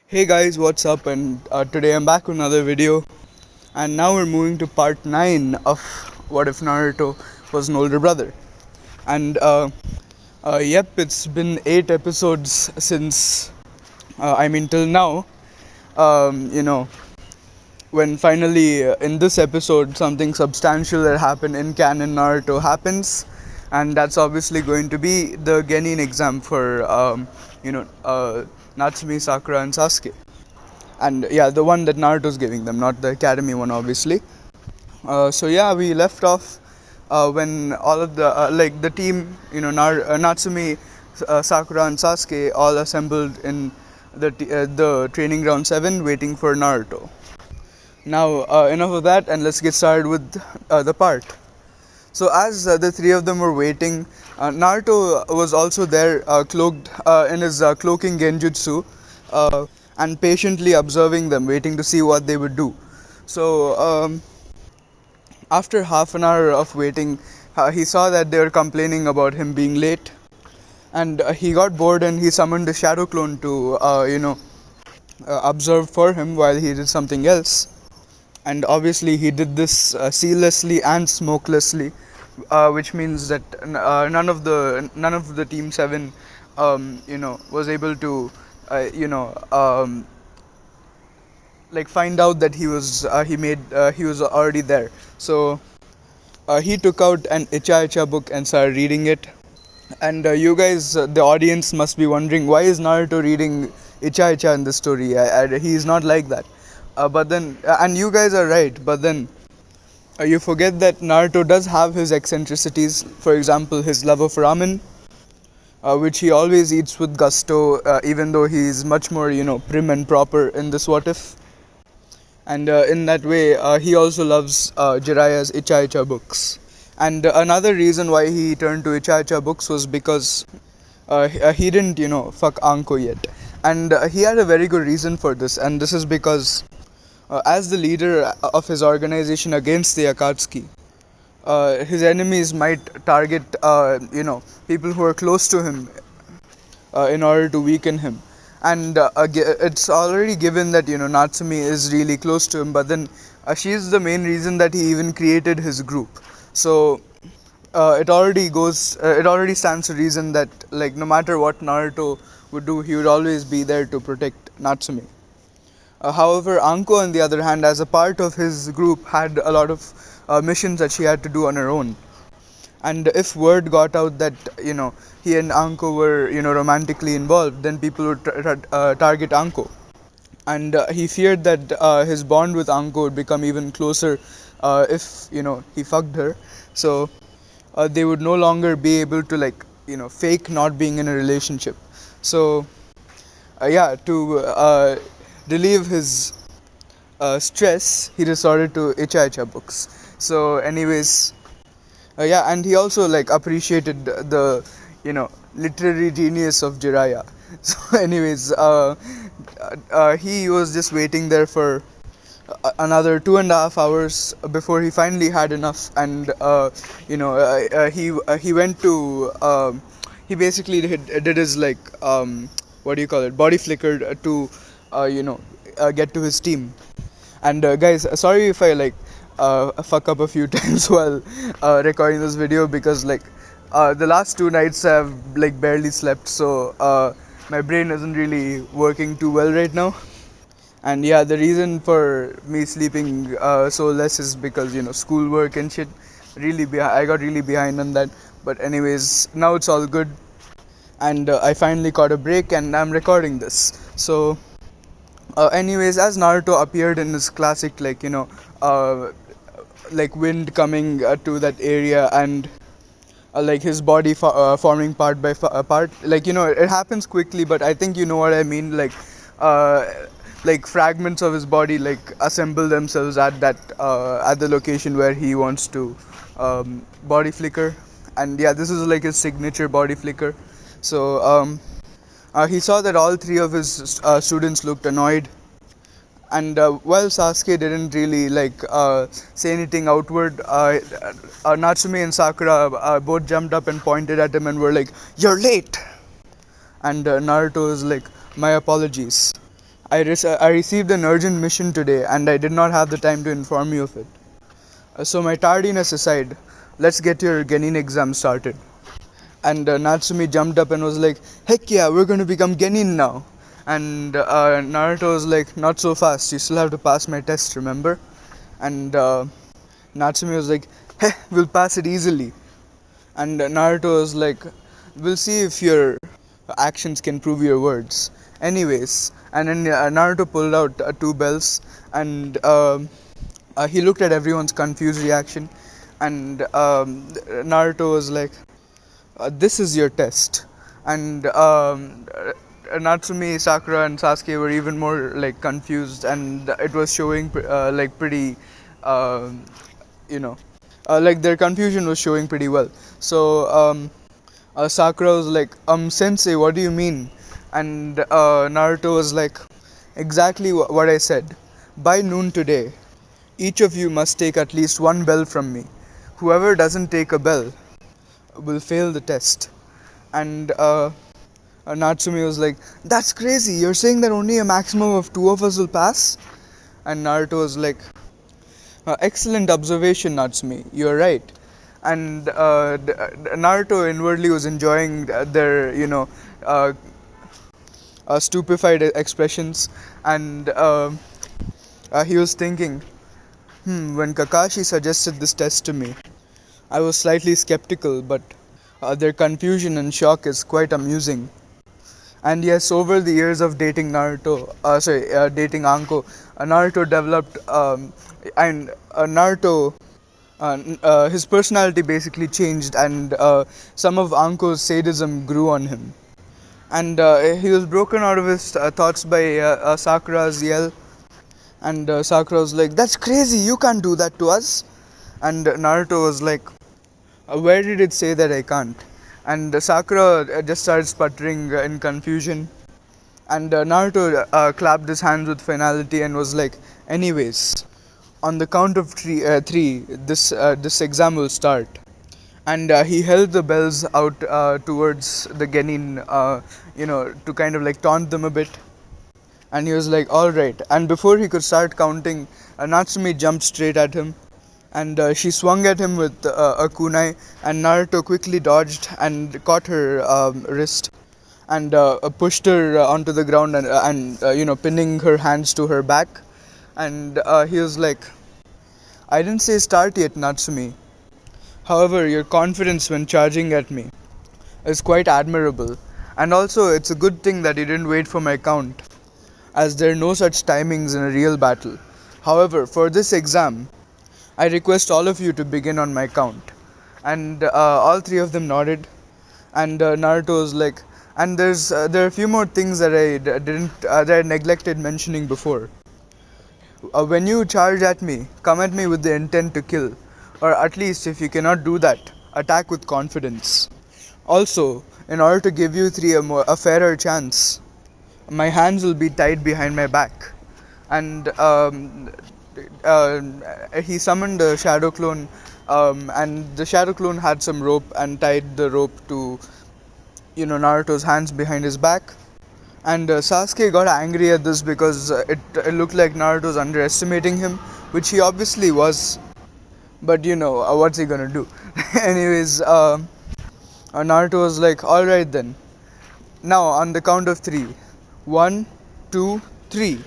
Hey guys, what's up? And today I'm back with another video, and now we're moving to part 9 of What If Naruto Was an Older Brother. And yep, it's been 8 episodes since, till now. Um, you know, when finally in this episode something substantial that happened in canon Naruto happens, and that's obviously going to be the Genin exam for, Natsumi, Sakura, and Sasuke. And yeah, the one that Naruto's giving them, not the academy one, obviously. So yeah, we left off when all of the team, Natsumi, Sakura, and Sasuke all assembled in the training ground 7, waiting for Naruto. Now enough of that, and let's get started with the part. So as the three of them were waiting, Naruto was also there, cloaked in his cloaking genjutsu, and patiently observing them, waiting to see what they would do. So after half an hour of waiting, he saw that they were complaining about him being late, and he got bored and he summoned a shadow clone to, observe for him while he did something else. And obviously, he did this sealessly and smokelessly, which means that none of the Team Seven, was able to, uh, you know, um, find out that he was already there. So he took out an Icha book and started reading it. And you guys, the audience, must be wondering, why is Naruto reading Icha in this story? He is not like that. And you guys are right. But then you forget that Naruto does have his eccentricities. For example, his love of ramen, which he always eats with gusto, even though he is much more, prim and proper in this What If. And in that way, he also loves Jiraiya's Icha books. And another reason why he turned to Icha books was because he didn't, fuck Anko yet. And he had a very good reason for this, and this is because as the leader of his organization against the Akatsuki, his enemies might target, people who are close to him in order to weaken him. And it's already given that Natsumi is really close to him, but then she is the main reason that he even created his group. So it already stands to reason that, like, no matter what Naruto would do, he would always be there to protect Natsumi. However, Anko, on the other hand, as a part of his group, had a lot of missions that she had to do on her own. And if word got out that he and Anko were romantically involved, then people would target Anko, and he feared that his bond with Anko would become even closer if he fucked her. So they would no longer be able to, like, fake not being in a relationship. So yeah, to relieve his stress, he resorted to Icha books. So anyways, yeah, and he also, like, appreciated the literary genius of Jiraiya. So anyways, he was just waiting there for another 2.5 hours before he finally had enough, and he went to he basically did his, like, what do you call it, body flicker to get to his team. And guys, sorry if I, like, fuck up a few times while recording this video, because, like, the last 2 nights I've, like, barely slept, so my brain isn't really working too well right now. And yeah, the reason for me sleeping so less is because schoolwork and shit. I got really behind on that. But anyways, now it's all good, and I finally caught a break, and I'm recording this. So anyways, as Naruto appeared in his classic, like, like, wind coming to that area, and like, his body forming part by part, like, it happens quickly, but I think you know what I mean, uh, like, fragments of his body, like, assemble themselves at the location where he wants to body flicker. And yeah, this is like his signature body flicker. So he saw that all three of his students looked annoyed, and while Sasuke didn't really, like, say anything outward, Natsumi and Sakura both jumped up and pointed at him and were like, "You're late!" And Naruto is like, "My apologies." I received an urgent mission today and I did not have the time to inform you of it. So, my tardiness aside, let's get your Genin exam started. And Natsumi jumped up and was like, "Heck yeah, we're going to become Genin now." And Naruto was like, "Not so fast, you still have to pass my test, remember?" And Natsumi was like, "Heh, we'll pass it easily." And Naruto was like, "We'll see if your actions can prove your words." Anyways, and then Naruto pulled out two bells, and he looked at everyone's confused reaction, and Naruto was like, "This is your test." And Natsumi, Sakura, and Sasuke were even more like confused, and it was showing like pretty, um you know, like their confusion was showing pretty well. So Sakura was like, Sensei, what do you mean?" And Naruto was like, "Exactly what I said. By noon today, each of you must take at least one bell from me. Whoever doesn't take a bell will fail the test." And Natsumi was like, "That's crazy. You're saying that only a maximum of two of us will pass?" And Naruto was like, "Excellent observation, Natsumi. You're right." And Naruto inwardly was enjoying their, uh, stupefied expressions, and he was thinking, when Kakashi suggested this test to me, I was slightly skeptical, but their confusion and shock is quite amusing. And yes, over the years of dating dating Anko, Naruto developed, and Naruto, his personality basically changed, and some of Anko's sadism grew on him. And he was broken out of his thoughts by Sakura's yell, and Sakura was like, "That's crazy, you can't do that to us." And Naruto was like, "Where did it say that I can't?" And Sakura just started sputtering in confusion. And Naruto clapped his hands with finality and was like, "Anyways, on the count of three, this exam will start." And he held the bells out towards the Genin, to kind of like taunt them a bit. And he was like, "All right." And before he could start counting, Natsumi jumped straight at him, and she swung at him with a kunai, and Naruto quickly dodged and caught her wrist, and pushed her onto the ground, and pinning her hands to her back. And he was like, "I didn't say start yet, Natsumi. However, your confidence when charging at me is quite admirable, and also it's a good thing that you didn't wait for my count, as there are no such timings in a real battle. However, for this exam, I request all of you to begin on my count." And all three of them nodded, and Naruto was like, "And there are a few more things that I neglected mentioning before. When you charge at me, come at me with the intent to kill, or at least if you cannot do that, attack with confidence. Also, in order to give you three a fairer chance, my hands will be tied behind my back." And uh, he summoned a shadow clone, and the shadow clone had some rope and tied the rope to Naruto's hands behind his back. And Sasuke got angry at this because it looked like Naruto was underestimating him, which he obviously was. But what's he gonna do? Anyways, Naruto was like, "All right then. Now on the count of three, one, two, three."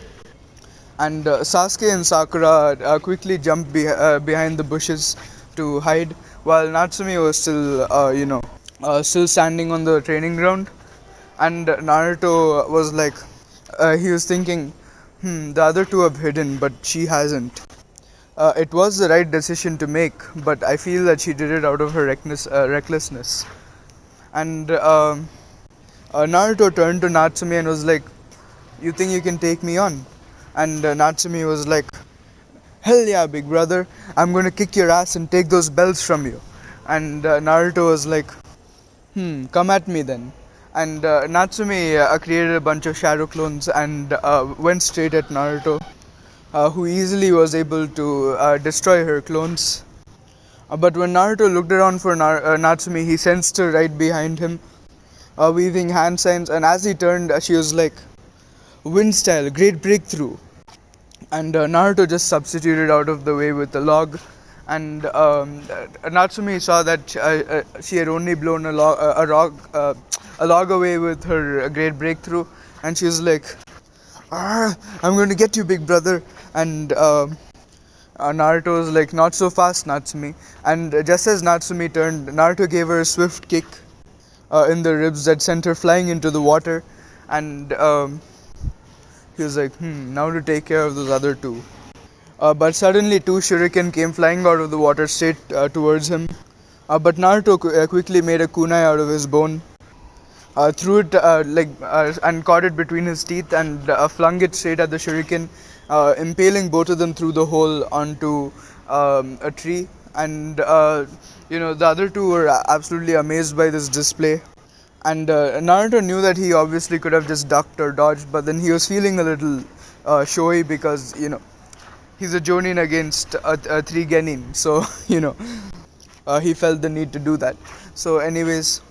And Sasuke and Sakura quickly jumped behind the bushes to hide, while Natsumi was still, still standing on the training ground. And Naruto was like, he was thinking, the other two have hidden, but she hasn't. It was the right decision to make, but I feel that she did it out of her recklessness. And Naruto turned to Natsumi and was like, "You think you can take me on?" And Natsumi was like, "Hell yeah, big brother. I'm gonna kick your ass and take those bells from you." And Naruto was like, "Come at me then." And Natsumi created a bunch of shadow clones and went straight at Naruto, who easily was able to destroy her clones. But when Naruto looked around for Natsumi, he sensed her right behind him, weaving hand signs. And as he turned, she was like, wind style, great breakthrough. And Naruto just substituted out of the way with a log. And Natsumi saw that she had only blown a log away with her great breakthrough, and she was like, "Ah, I'm going to get you, big brother." And Naruto was like, "Not so fast, Natsumi." And just as Natsumi turned, Naruto gave her a swift kick in the ribs that sent her flying into the water. And he was like, now to take care of those other two. But suddenly, two shuriken came flying out of the water straight towards him. But Naruto quickly made a kunai out of his bone, threw it and caught it between his teeth, and flung it straight at the shuriken, impaling both of them through the hole onto a tree. And the other two were absolutely amazed by this display. And Naruto knew that he obviously could have just ducked or dodged, but then he was feeling a little showy because he's a Jonin against a three Genin, so he felt the need to do that. So, anyways,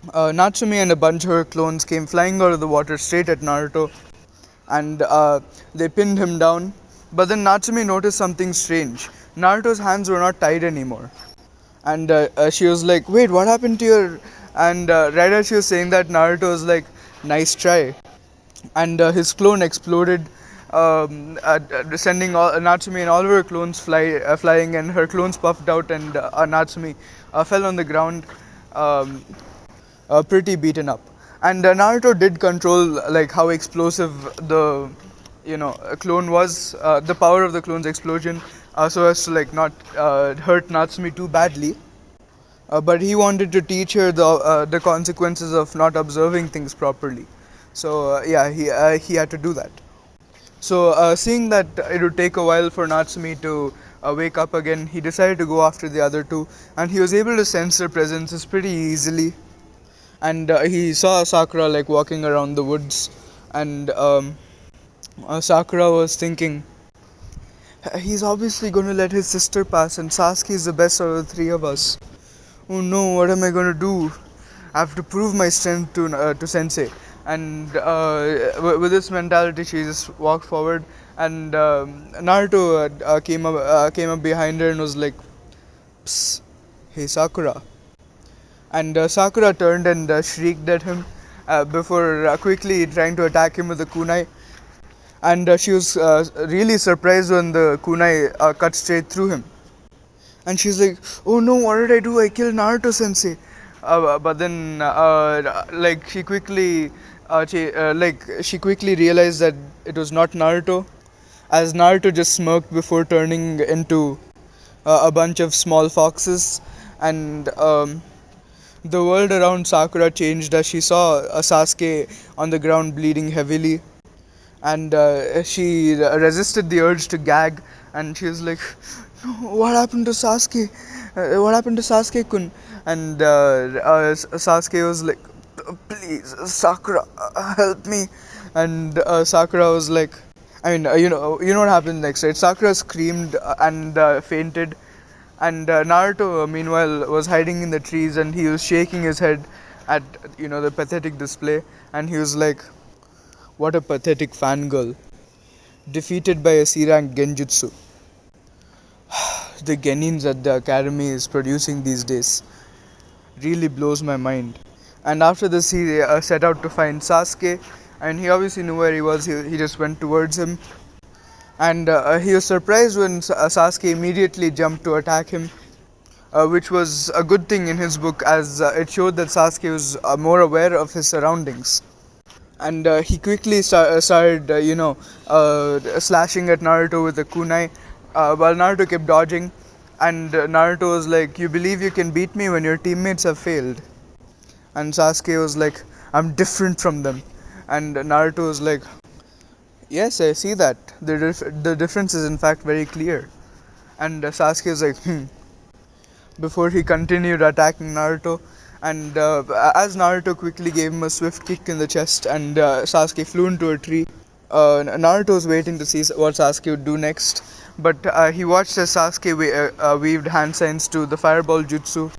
Natsumi and a bunch of her clones came flying out of the water straight at Naruto, and they pinned him down. But then Natsumi noticed something strange. Naruto's hands were not tied anymore, and she was like, "Wait, what happened to your?" And right as she was saying that, Naruto was like, "Nice try," and his clone exploded, sending Natsumi and all of her clones flying, and her clones puffed out, and Natsumi fell on the ground, um, pretty beaten up. And Naruto did control like how explosive the clone was, the power of the clone's explosion, so as to like not hurt Natsumi too badly. But he wanted to teach her the consequences of not observing things properly. So yeah, he had to do that. So seeing that it would take a while for Natsumi to wake up again, he decided to go after the other two, and he was able to sense their presences pretty easily. And he saw Sakura like walking around the woods, and Sakura was thinking, he's obviously going to let his sister pass, and Sasuke is the best out of the three of us. Oh no, what am I going to do? I have to prove my strength to Sensei. And with this mentality, she just walked forward, and Naruto came up behind her and was like, "Psst, hey Sakura." And Sakura turned and shrieked at him before quickly trying to attack him with a kunai. And she was really surprised when the kunai cut straight through him. And she's like, "Oh no, what did I do? I killed Naruto Sensei." But then, like she quickly realized that it was not Naruto, as Naruto just smirked before turning into a bunch of small foxes. And the world around Sakura changed as she saw Sasuke on the ground bleeding heavily, and she resisted the urge to gag, and she was like, "No, what happened to Sasuke? What happened to Sasuke-kun?" And Sasuke was like, "Please, Sakura, help me." And Sakura was like, I mean, what happened next, right? Sakura screamed and fainted, and Naruto, meanwhile, was hiding in the trees, and he was shaking his head at the pathetic display, and he was like, "What a pathetic fangirl, defeated by a C-rank genjutsu. The genins that the academy is producing these days really blows my mind." And after this, he set out to find Sasuke, and he obviously knew where he was. He just went towards him, and he was surprised when Sasuke immediately jumped to attack him, which was a good thing in his book, as it showed that Sasuke was more aware of his surroundings. And he quickly started, slashing at Naruto with a kunai, while Naruto kept dodging. And Naruto was like, "You believe you can beat me when your teammates have failed?" And Sasuke was like, "I'm different from them." And Naruto was like, "Yes, I see that. The difference is in fact very clear." And Sasuke was like, before he continued attacking Naruto. And as Naruto quickly gave him a swift kick in the chest, and Sasuke flew into a tree. Naruto was waiting to see what Sasuke would do next, but he watched as Sasuke weaved hand signs to the fireball jutsu,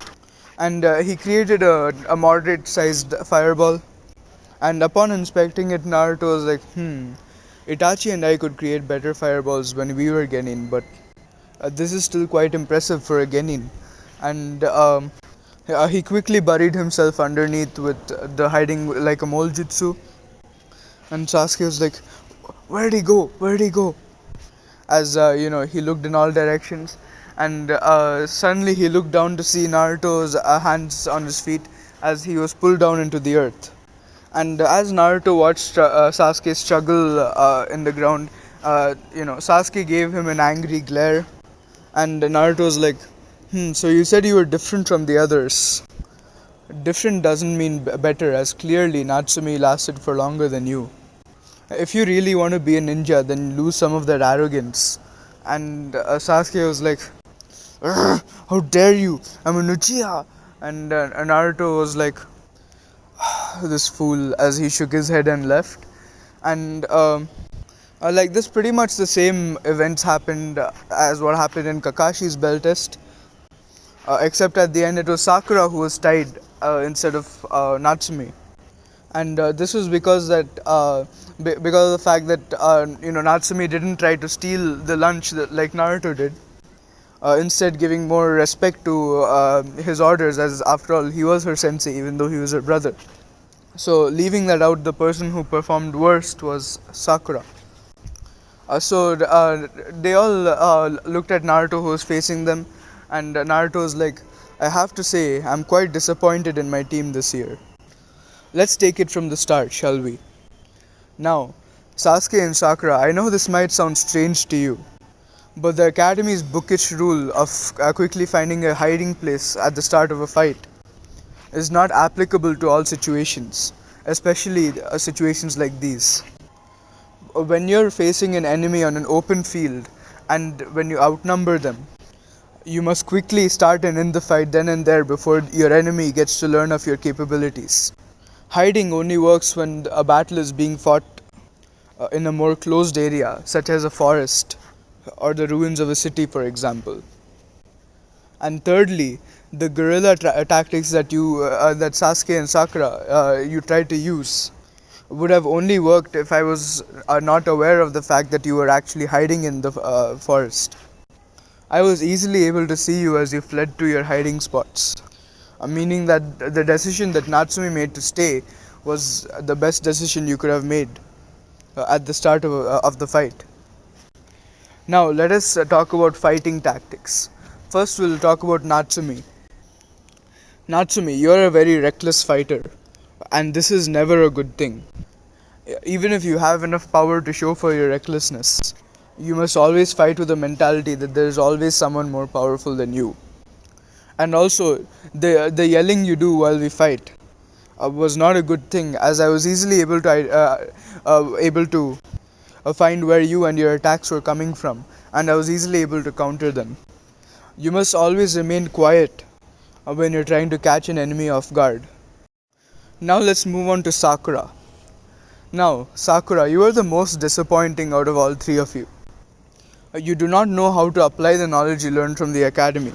and he created a moderate sized fireball. And upon inspecting it, Naruto was like, Itachi and I could create better fireballs when we were Genin, but this is still quite impressive for a Genin. And he quickly buried himself underneath with the hiding like a mole jutsu. And Sasuke was like, "Where'd he go? Where'd he go?" As he looked in all directions, and suddenly he looked down to see Naruto's hands on his feet as he was pulled down into the earth. And as Naruto watched Sasuke struggle in the ground, Sasuke gave him an angry glare, and Naruto was like, so you said you were different from the others. Different doesn't mean better, as clearly Natsumi lasted for longer than you. If you really want to be a ninja, then lose some of that arrogance. And Sasuke was like, how dare you? I'm a Uchiha. And Naruto was like, this fool, as he shook his head and left. And like this, pretty much the same events happened as what happened in Kakashi's bell test, except at the end it was Sakura who was tied instead of Natsumi. And this was because that because of the fact that Natsumi didn't try to steal the lunch like Naruto did, instead giving more respect to his orders, as after all he was her sensei even though he was her brother. So leaving that out, the person who performed worst was Sakura. So they all looked at Naruto who was facing them, and Naruto was like, I have to say, I'm quite disappointed in my team this year. Let's take it from the start, shall we? Now, Sasuke and Sakura, I know this might sound strange to you, but the Academy's bookish rule of quickly finding a hiding place at the start of a fight is not applicable to all situations, especially situations like these. When you're facing an enemy on an open field and when you outnumber them, you must quickly start and end the fight then and there before your enemy gets to learn of your capabilities. Hiding only works when a battle is being fought in a more closed area, such as a forest or the ruins of a city, for example. And thirdly, the guerrilla tactics that Sasuke and Sakura you tried to use would have only worked if I was not aware of the fact that you were actually hiding in the forest. I was easily able to see you as you fled to your hiding spots, meaning that the decision that Natsumi made to stay was the best decision you could have made at the start of the fight. Now, let us talk about fighting tactics. First, we'll talk about Natsumi. Natsumi, you're a very reckless fighter, and this is never a good thing. Even if you have enough power to show for your recklessness, you must always fight with the mentality that there is always someone more powerful than you. And also, the yelling you do while we fight was not a good thing, as I was easily able to find where you and your attacks were coming from, and I was easily able to counter them. You must always remain quiet when you're trying to catch an enemy off guard. Now let's move on to Sakura. Now, Sakura, you are the most disappointing out of all three of you. You do not know how to apply the knowledge you learned from the academy.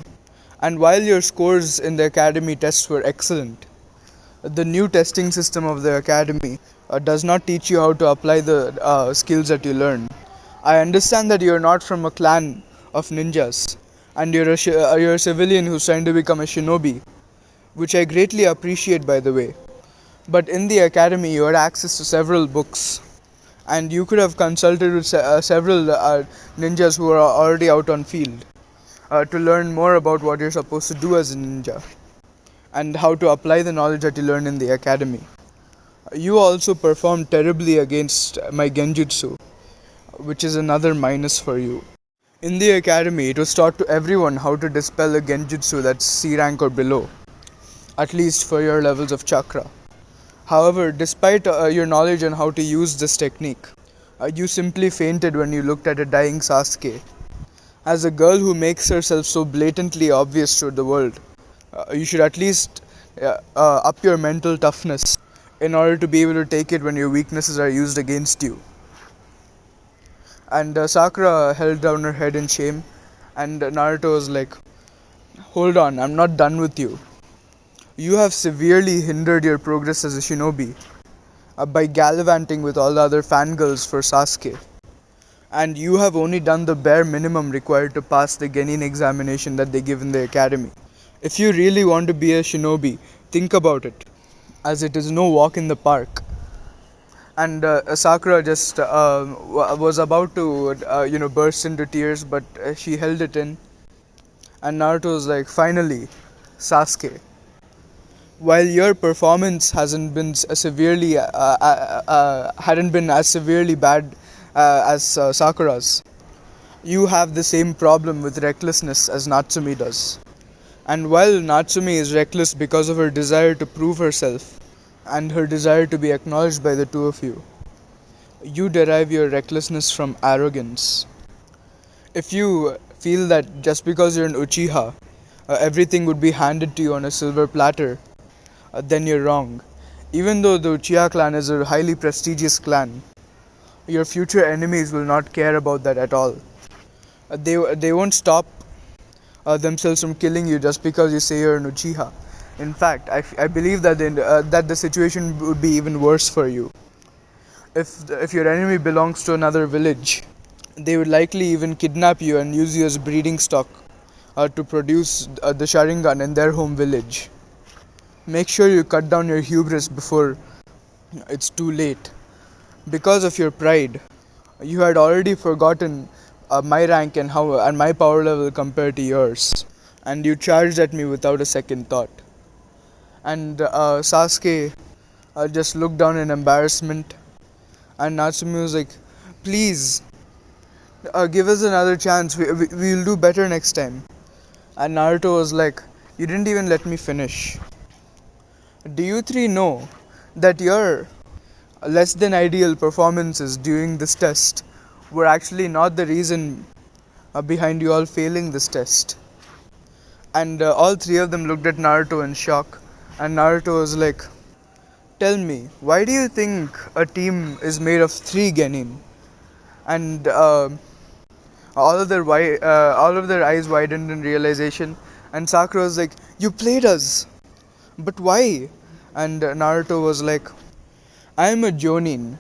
And while your scores in the academy tests were excellent, the new testing system of the academy does not teach you how to apply the skills that you learn. I understand that you're not from a clan of ninjas, and you're a civilian who's trying to become a shinobi, which I greatly appreciate, by the way. But in the academy, you had access to several books, and you could have consulted with several ninjas who are already out on field to learn more about what you're supposed to do as a ninja and how to apply the knowledge that you learn in the academy. You also performed terribly against my genjutsu, which is another minus for you. In the academy, it was taught to everyone how to dispel a genjutsu that's C rank or below, at least for your levels of chakra. However, despite your knowledge on how to use this technique, you simply fainted when you looked at a dying Sasuke. As a girl who makes herself so blatantly obvious to the world, you should at least up your mental toughness in order to be able to take it when your weaknesses are used against you. And Sakura held down her head in shame, and Naruto was like, hold on, I'm not done with you. You have severely hindered your progress as a shinobi, by gallivanting with all the other fangirls for Sasuke. And you have only done the bare minimum required to pass the Genin examination that they give in the academy. If you really want to be a shinobi, think about it, as it is no walk in the park. And Sakura just was about to, burst into tears, but she held it in. And Naruto was like, "Finally, Sasuke. While your performance hasn't been severely, hadn't been as severely bad as Sakura's, you have the same problem with recklessness as Natsumi does. And while Natsumi is reckless because of her desire to prove herself and her desire to be acknowledged by the two of you, you derive your recklessness from arrogance. If you feel that just because you're an Uchiha, everything would be handed to you on a silver platter, then you're wrong. Even though the Uchiha clan is a highly prestigious clan, your future enemies will not care about that at all. They won't stop themselves from killing you just because you say you're an Uchiha. In fact, I believe that that the situation would be even worse for you. If your enemy belongs to another village, they would likely even kidnap you and use you as breeding stock to produce the Sharingan in their home village. Make sure you cut down your hubris before it's too late. Because of your pride, you had already forgotten my rank and my power level compared to yours, and you charged at me without a second thought. And Sasuke just looked down in embarrassment, and Natsumi was like, "Please, give us another chance. We'll do better next time." And Naruto was like, "You didn't even let me finish. Do you three know that your less than ideal performances during this test were actually not the reason behind you all failing this test?" And all three of them looked at Naruto in shock. And Naruto was like, "Tell me, why do you think a team is made of three genin?" And all of their eyes widened in realization. And Sakura was like, "You played us, but why?" And Naruto was like, "I am a Jonin.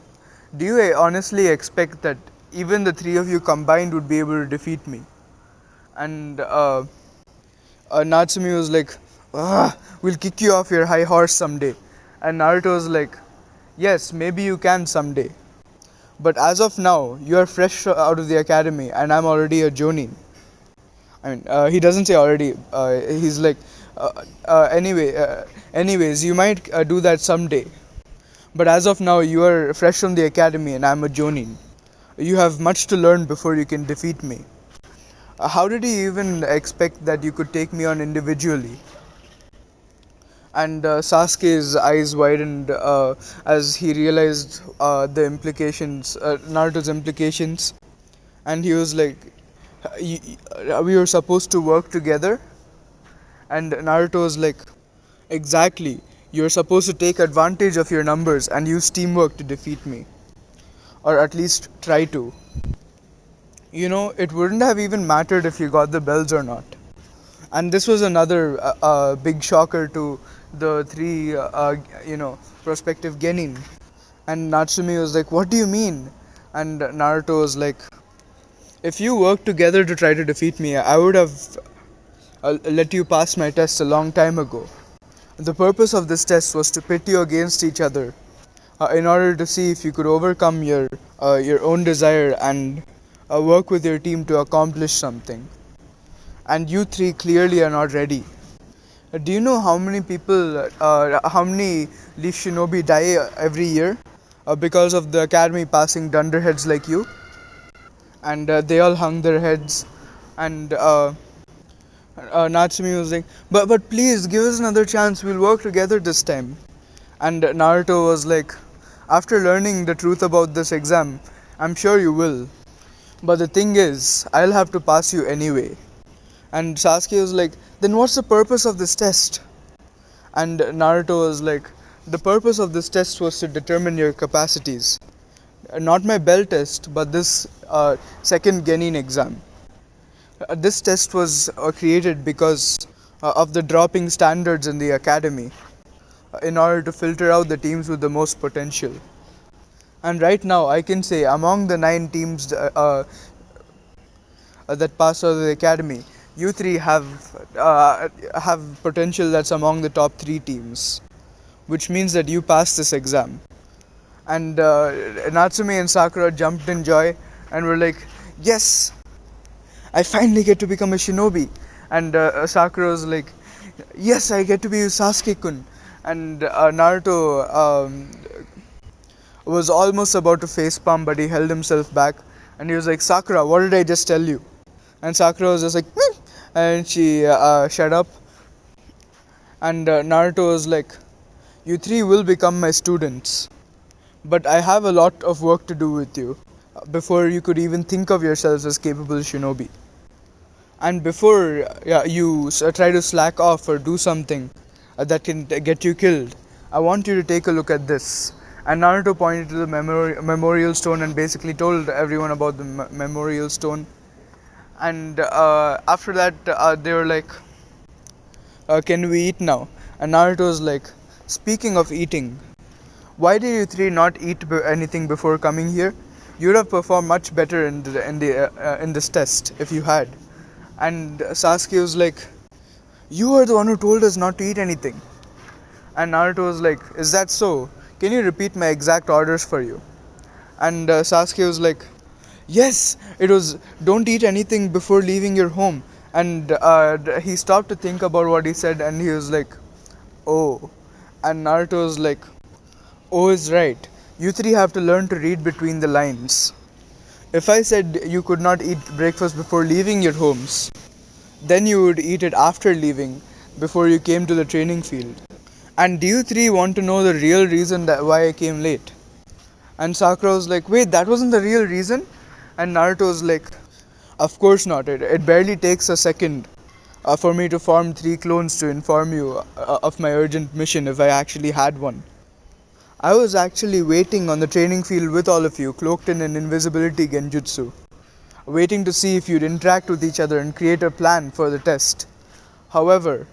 Do you honestly expect that even the three of you combined would be able to defeat me?" And Natsumi was like, "We'll kick you off your high horse someday." And Naruto was like, "Yes, maybe you can someday. But as of now, you are fresh out of the academy, and I'm already a Jonin." I mean, he doesn't say already. He's like, anyways, you might do that someday. But as of now, you are fresh from the academy, and I'm a Jonin. You have much to learn before you can defeat me. How did you even expect that you could take me on individually?" And Sasuke's eyes widened as he realized the implications, Naruto's implications, and he was like, "We were supposed to work together?" And Naruto was like, "Exactly. You're supposed to take advantage of your numbers and use teamwork to defeat me. Or at least try to. It wouldn't have even mattered if you got the bells or not." And this was another big shocker to the three, prospective genin. And Natsumi was like, "What do you mean?" And Naruto was like, "If you worked together to try to defeat me, I would have let you pass my test a long time ago. The purpose of this test was to pit you against each other in order to see if you could overcome your own desire and work with your team to accomplish something. And you three clearly are not ready. Do you know how many people, how many Leaf Shinobi die every year because of the academy passing dunderheads like you?" And they all hung their heads. And Natsumi was like, but please give us another chance. We'll work together this time." And Naruto was like, "After learning the truth about this exam, I'm sure you will. But the thing is, I'll have to pass you anyway." And Sasuke was like, "Then what's the purpose of this test?" And Naruto was like, "The purpose of this test was to determine your capacities. Not my bell test, but this second Genin exam. This test was created because of the dropping standards in the academy. in order to filter out the teams with the most potential. And right now, I can say among the 9 teams that passed out of the academy, you three have potential that's among the top 3 teams, which means that you passed this exam. And Natsume and Sakura jumped in joy and were like, "Yes, I finally get to become a shinobi." And Sakura was like, "Yes, I get to be Sasuke-kun." And Naruto was almost about to facepalm, but he held himself back. And he was like, "Sakura, what did I just tell you?" And Sakura was just like, "Meh," and she shut up. And Naruto was like, "You three will become my students, but I have a lot of work to do with you before you could even think of yourselves as capable shinobi. And before you try to slack off or do something that can get you killed, I want you to take a look at this." And Naruto pointed to the memorial stone and basically told everyone about the memorial stone. And after that, they were like, "Can we eat now?" And Naruto was like, "Speaking of eating, why did you three not eat anything before coming here? You'd have performed much better in this test if you had." And Sasuke was like, "You are the one who told us not to eat anything." And Naruto was like, "Is that so? Can you repeat my exact orders for you?" And Sasuke was like, "Yes, it was don't eat anything before leaving your home." And he stopped to think about what he said, and he was like, "Oh." And Naruto was like, "Oh is right. You three have to learn to read between the lines. If I said you could not eat breakfast before leaving your homes, then you would eat it after leaving, before you came to the training field. And do you three want to know the real reason that why I came late?" And Sakura was like, "Wait, that wasn't the real reason?" And Naruto was like, "Of course not. It barely takes a second for me to form 3 clones to inform you of my urgent mission if I actually had one. I was actually waiting on the training field with all of you, cloaked in an invisibility genjutsu, waiting to see if you'd interact with each other and create a plan for the test. However,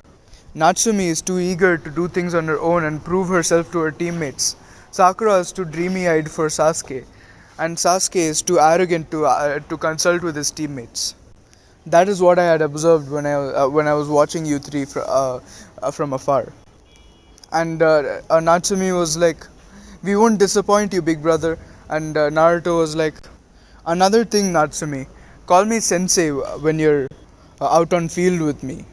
Natsumi is too eager to do things on her own and prove herself to her teammates. Sakura is too dreamy-eyed for Sasuke, and Sasuke is too arrogant to consult with his teammates." That is what I had observed when I was watching you three from afar. And Natsumi was like, "We won't disappoint you, big brother." And Naruto was like, "Another thing, Natsumi, call me sensei when you're out on field with me.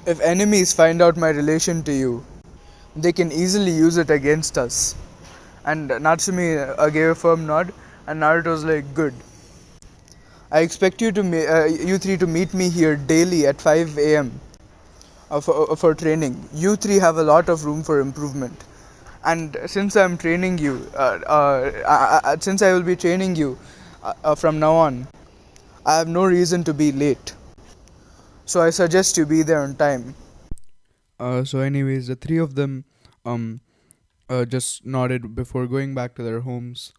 If enemies find out my relation to you, they can easily use it against us." And Natsumi gave a firm nod, and Naruto was like, "Good. I expect you three to meet me here daily at 5 a.m. For training. You three have a lot of room for improvement. And since I'm training you, since I will be training you from now on, I have no reason to be late. So I suggest you be there on time." So, anyways, the three of them um just nodded before going back to their homes.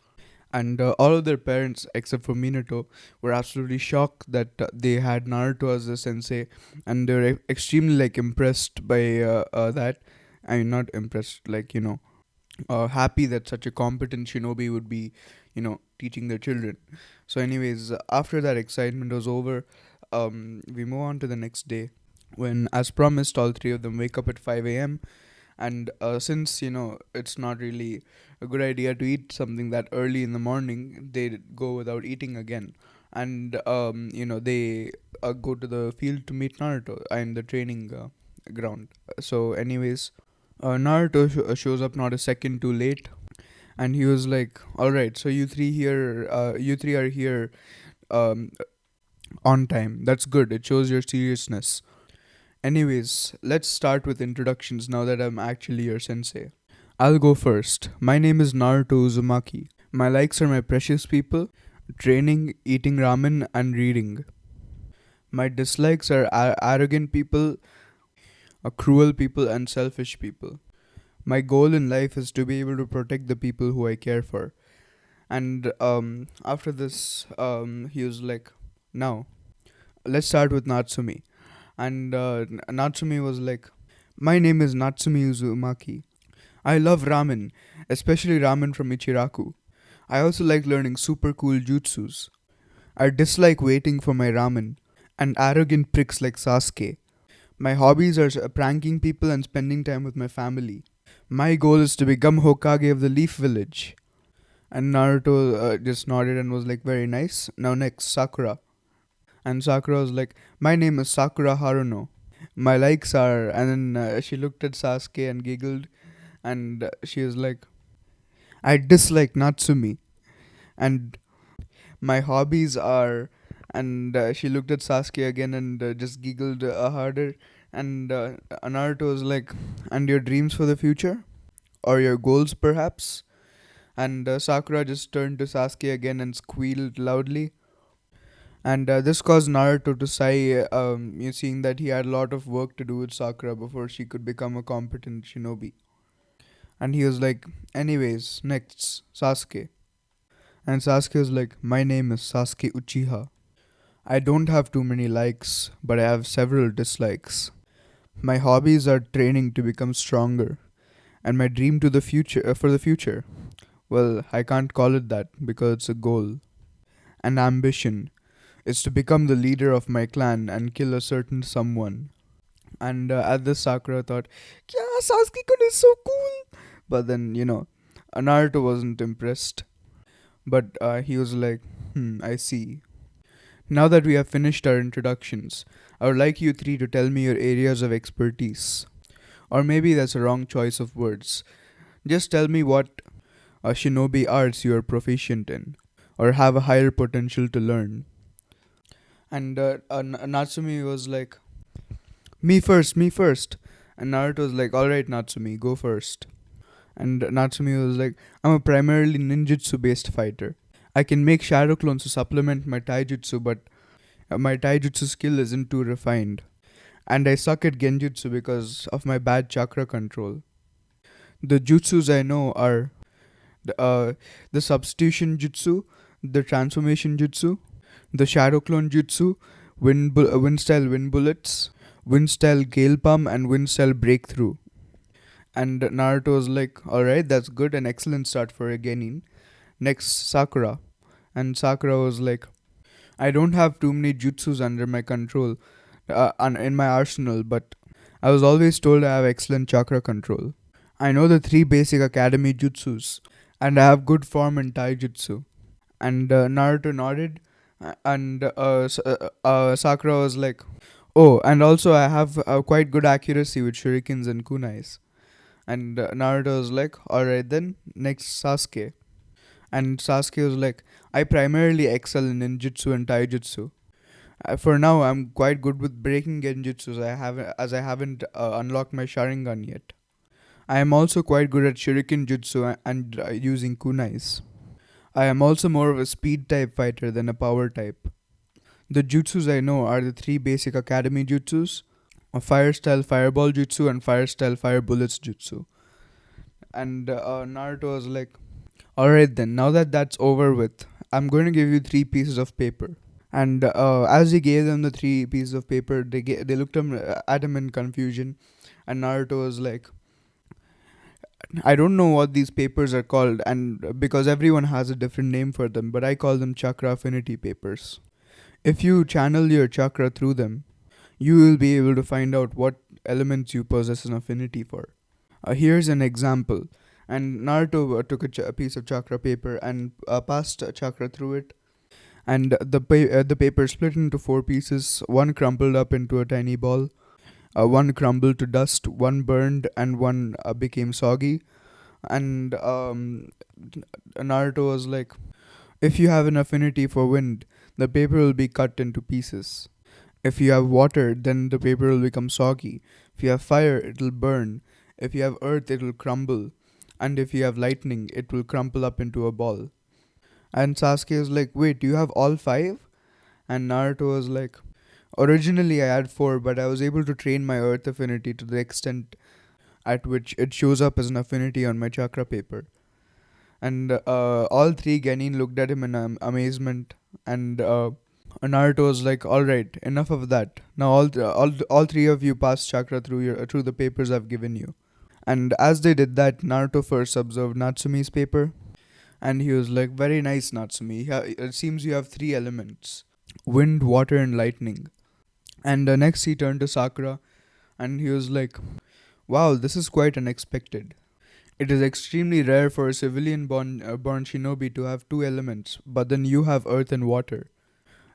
And all of their parents, except for Minato, were absolutely shocked that they had Naruto as a sensei, and they were extremely like impressed by that. I mean, not impressed, like happy that such a competent shinobi would be, teaching their children. So, anyways, after that excitement was over, we move on to the next day when, as promised, all three of them wake up at 5 a.m. And since it's not really a good idea to eat something that early in the morning, they go without eating again. And they go to the field to meet Naruto and the training ground. So, anyways, Naruto shows up not a second too late, and he was like, "All right, so you three are here um, on time. That's good. It shows your seriousness. Anyways, let's start with introductions now that I'm actually your sensei. I'll go first. My name is Naruto Uzumaki. My likes are my precious people, training, eating ramen, and reading. My dislikes are arrogant people, cruel people, and selfish people. My goal in life is to be able to protect the people who I care for." And after this, he was like, "Now, let's start with Natsumi." And Natsumi was like, "My name is Natsumi Uzumaki. I love ramen, especially ramen from Ichiraku. I also like learning super cool jutsus. I dislike waiting for my ramen and arrogant pricks like Sasuke. My hobbies are pranking people and spending time with my family. My goal is to become Hokage of the Leaf Village. And Naruto just nodded and was like, very nice. Now next, Sakura. And Sakura was like, my name is Sakura Haruno. My likes are. And then she looked at Sasuke and giggled. And she was like, I dislike Natsumi. And my hobbies are. And she looked at Sasuke again and just giggled harder. And Naruto was like, and your dreams for the future? Or your goals perhaps? And Sakura just turned to Sasuke again and squealed loudly. And this caused Naruto to sigh, you seeing that he had a lot of work to do with Sakura before she could become a competent shinobi. And he was like, anyways, next, Sasuke. And Sasuke was like, my name is Sasuke Uchiha. I don't have too many likes, but I have several dislikes. My hobbies are training to become stronger, and my dream to the future for the future. Well, I can't call it that because it's a goal. An ambition is to become the leader of my clan and kill a certain someone. And at this, Sakura thought, yeah, Sasuke-kun is so cool. But then, Naruto wasn't impressed. But he was like, I see. Now that we have finished our introductions, I would like you three to tell me your areas of expertise. Or maybe that's a wrong choice of words. Just tell me what shinobi arts you are proficient in, or have a higher potential to learn. And Natsumi was like, me first, me first. And Naruto was like, alright, Natsumi, go first. And Natsumi was like, I'm a primarily ninjutsu based fighter. I can make shadow clones to supplement my taijutsu, but my taijutsu skill isn't too refined. And I suck at genjutsu because of my bad chakra control. The jutsus I know are the substitution jutsu, the transformation jutsu, the shadow clone jutsu, wind style wind bullets, wind style gale palm, and wind style breakthrough. And Naruto was like, alright, that's good, an excellent start for a genin. Next, Sakura. And Sakura was like, I don't have too many jutsus under my control in my arsenal, but I was always told I have excellent chakra control. I know the three basic academy jutsus, and I have good form in taijutsu. And Naruto nodded, and Sakura was like, oh, and also I have quite good accuracy with shurikens and kunais. And Naruto was like, alright then, next Sasuke. And Sasuke was like, I primarily excel in ninjutsu and taijutsu. For now, I'm quite good with breaking genjutsu as I haven't unlocked my Sharingan yet. I am also quite good at shuriken jutsu and using kunais. I am also more of a speed type fighter than a power type. The jutsus I know are the three basic academy jutsus, a fire style fireball jutsu and fire style fire bullets jutsu. And Naruto was like, alright then, now that that's over with, I'm going to give you three pieces of paper. And as he gave them the three pieces of paper, they looked at him in confusion. And Naruto was like, I don't know what these papers are called, and because everyone has a different name for them, but I call them chakra affinity papers. If you channel your chakra through them, you will be able to find out what elements you possess an affinity for. Here's an example. And Naruto took a piece of chakra paper and passed a chakra through it. And the paper split into four pieces. One crumpled up into a tiny ball. One crumbled to dust. One burned, and one became soggy. And Naruto was like, if you have an affinity for wind, the paper will be cut into pieces. If you have water, then the paper will become soggy. If you have fire, it will burn. If you have earth, it will crumble. And if you have lightning, it will crumple up into a ball. And Sasuke was like, wait, do you have all five? And Naruto was like, originally I had four, but I was able to train my earth affinity to the extent at which it shows up as an affinity on my chakra paper. And all three genin looked at him in amazement. And Naruto was like, alright, enough of that. Now all three of you pass chakra through the papers I've given you. And as they did that, Naruto first observed Natsume's paper, and he was like, "Very nice, Natsumi. It seems you have three elements: wind, water, and lightning." And next he turned to Sakura, and he was like, "Wow, this is quite unexpected. It is extremely rare for a civilian born shinobi to have two elements, but then you have earth and water.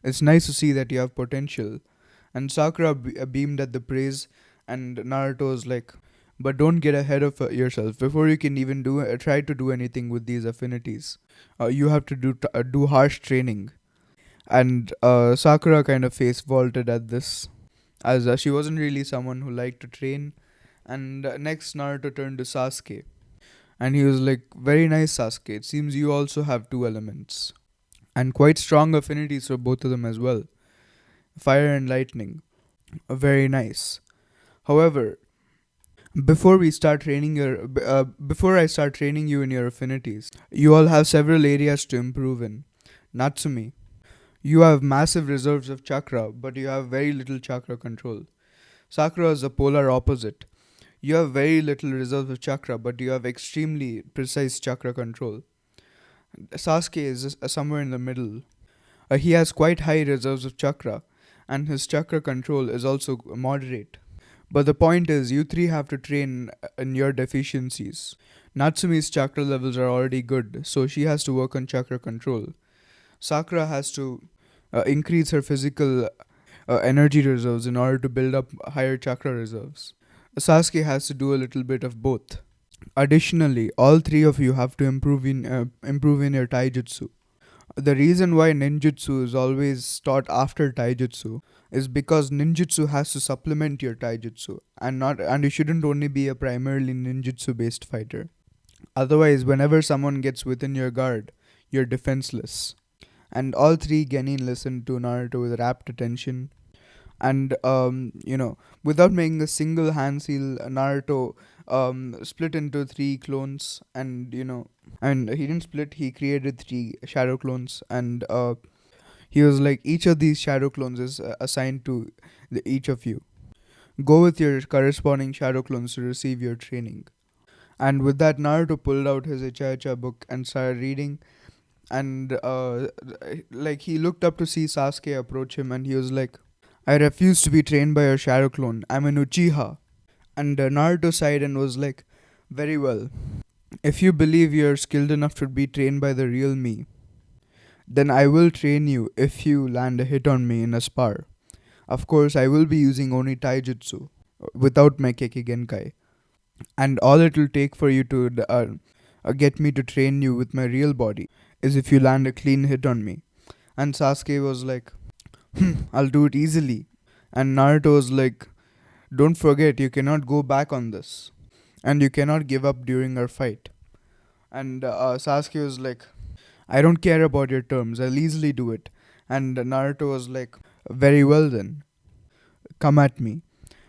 It's nice to see that you have potential." And Sakura beamed at the praise, and Naruto was like, "But don't get ahead of yourself. Before you can even try to do anything with these affinities, you have to do harsh training." And Sakura kind of face vaulted at this, as she wasn't really someone who liked to train. And next, Naruto turned to Sasuke, and he was like, "Very nice, Sasuke. It seems you also have two elements, and quite strong affinities for both of them as well: fire and lightning. Very nice. However, before I start training you in your affinities, you all have several areas to improve in. Natsumi, you have massive reserves of chakra, but you have very little chakra control. Sakura is the polar opposite. You have very little reserves of chakra, but you have extremely precise chakra control. Sasuke is somewhere in the middle. He has quite high reserves of chakra, and his chakra control is also moderate. But the point is, you three have to train in your deficiencies. Natsumi's chakra levels are already good, so she has to work on chakra control. Sakura has to increase her physical energy reserves in order to build up higher chakra reserves. Sasuke has to do a little bit of both. Additionally, all three of you have to improve in your taijutsu. The reason why ninjutsu is always taught after taijutsu is because ninjutsu has to supplement your taijutsu, and you shouldn't only be a primarily ninjutsu based fighter. Otherwise, whenever someone gets within your guard, you're defenseless. And all three genin listened to Naruto with rapt attention. And without making a single hand seal, Naruto split into three clones, and he didn't split. He created three shadow clones, and he was like, each of these shadow clones is assigned to each of you. Go with your corresponding shadow clones to receive your training. And with that, Naruto pulled out his Icha book and started reading. And like he looked up to see Sasuke approach him, and he was like, "I refuse to be trained by your shadow clone. I'm an Uchiha." And Naruto sighed and was like, "Very well. If you believe you're skilled enough to be trained by the real me, then I will train you if you land a hit on me in a spar. Of course, I will be using only taijutsu, without my Kekkei Genkai. And all it will take for you to get me to train you with my real body is if you land a clean hit on me." And Sasuke was like, "I'll do it easily." And Naruto was like, "Don't forget, you cannot go back on this. And you cannot give up during our fight." And Sasuke was like, "I don't care about your terms, I'll easily do it." And Naruto was like, "Very well then, come at me."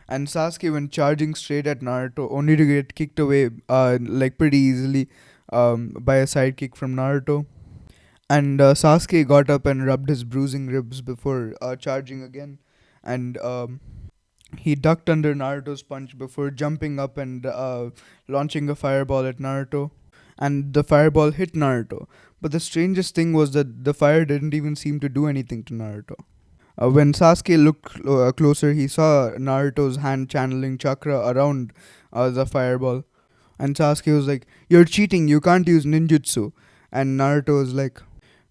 And Sasuke went charging straight at Naruto, only to get kicked away like pretty easily by a sidekick from Naruto. And Sasuke got up and rubbed his bruising ribs before charging again. And he ducked under Naruto's punch before jumping up and launching a fireball at Naruto. And the fireball hit Naruto. But the strangest thing was that the fire didn't even seem to do anything to Naruto. When Sasuke looked closer, he saw Naruto's hand channeling chakra around the fireball. And Sasuke was like, "You're cheating, you can't use ninjutsu." And Naruto was like,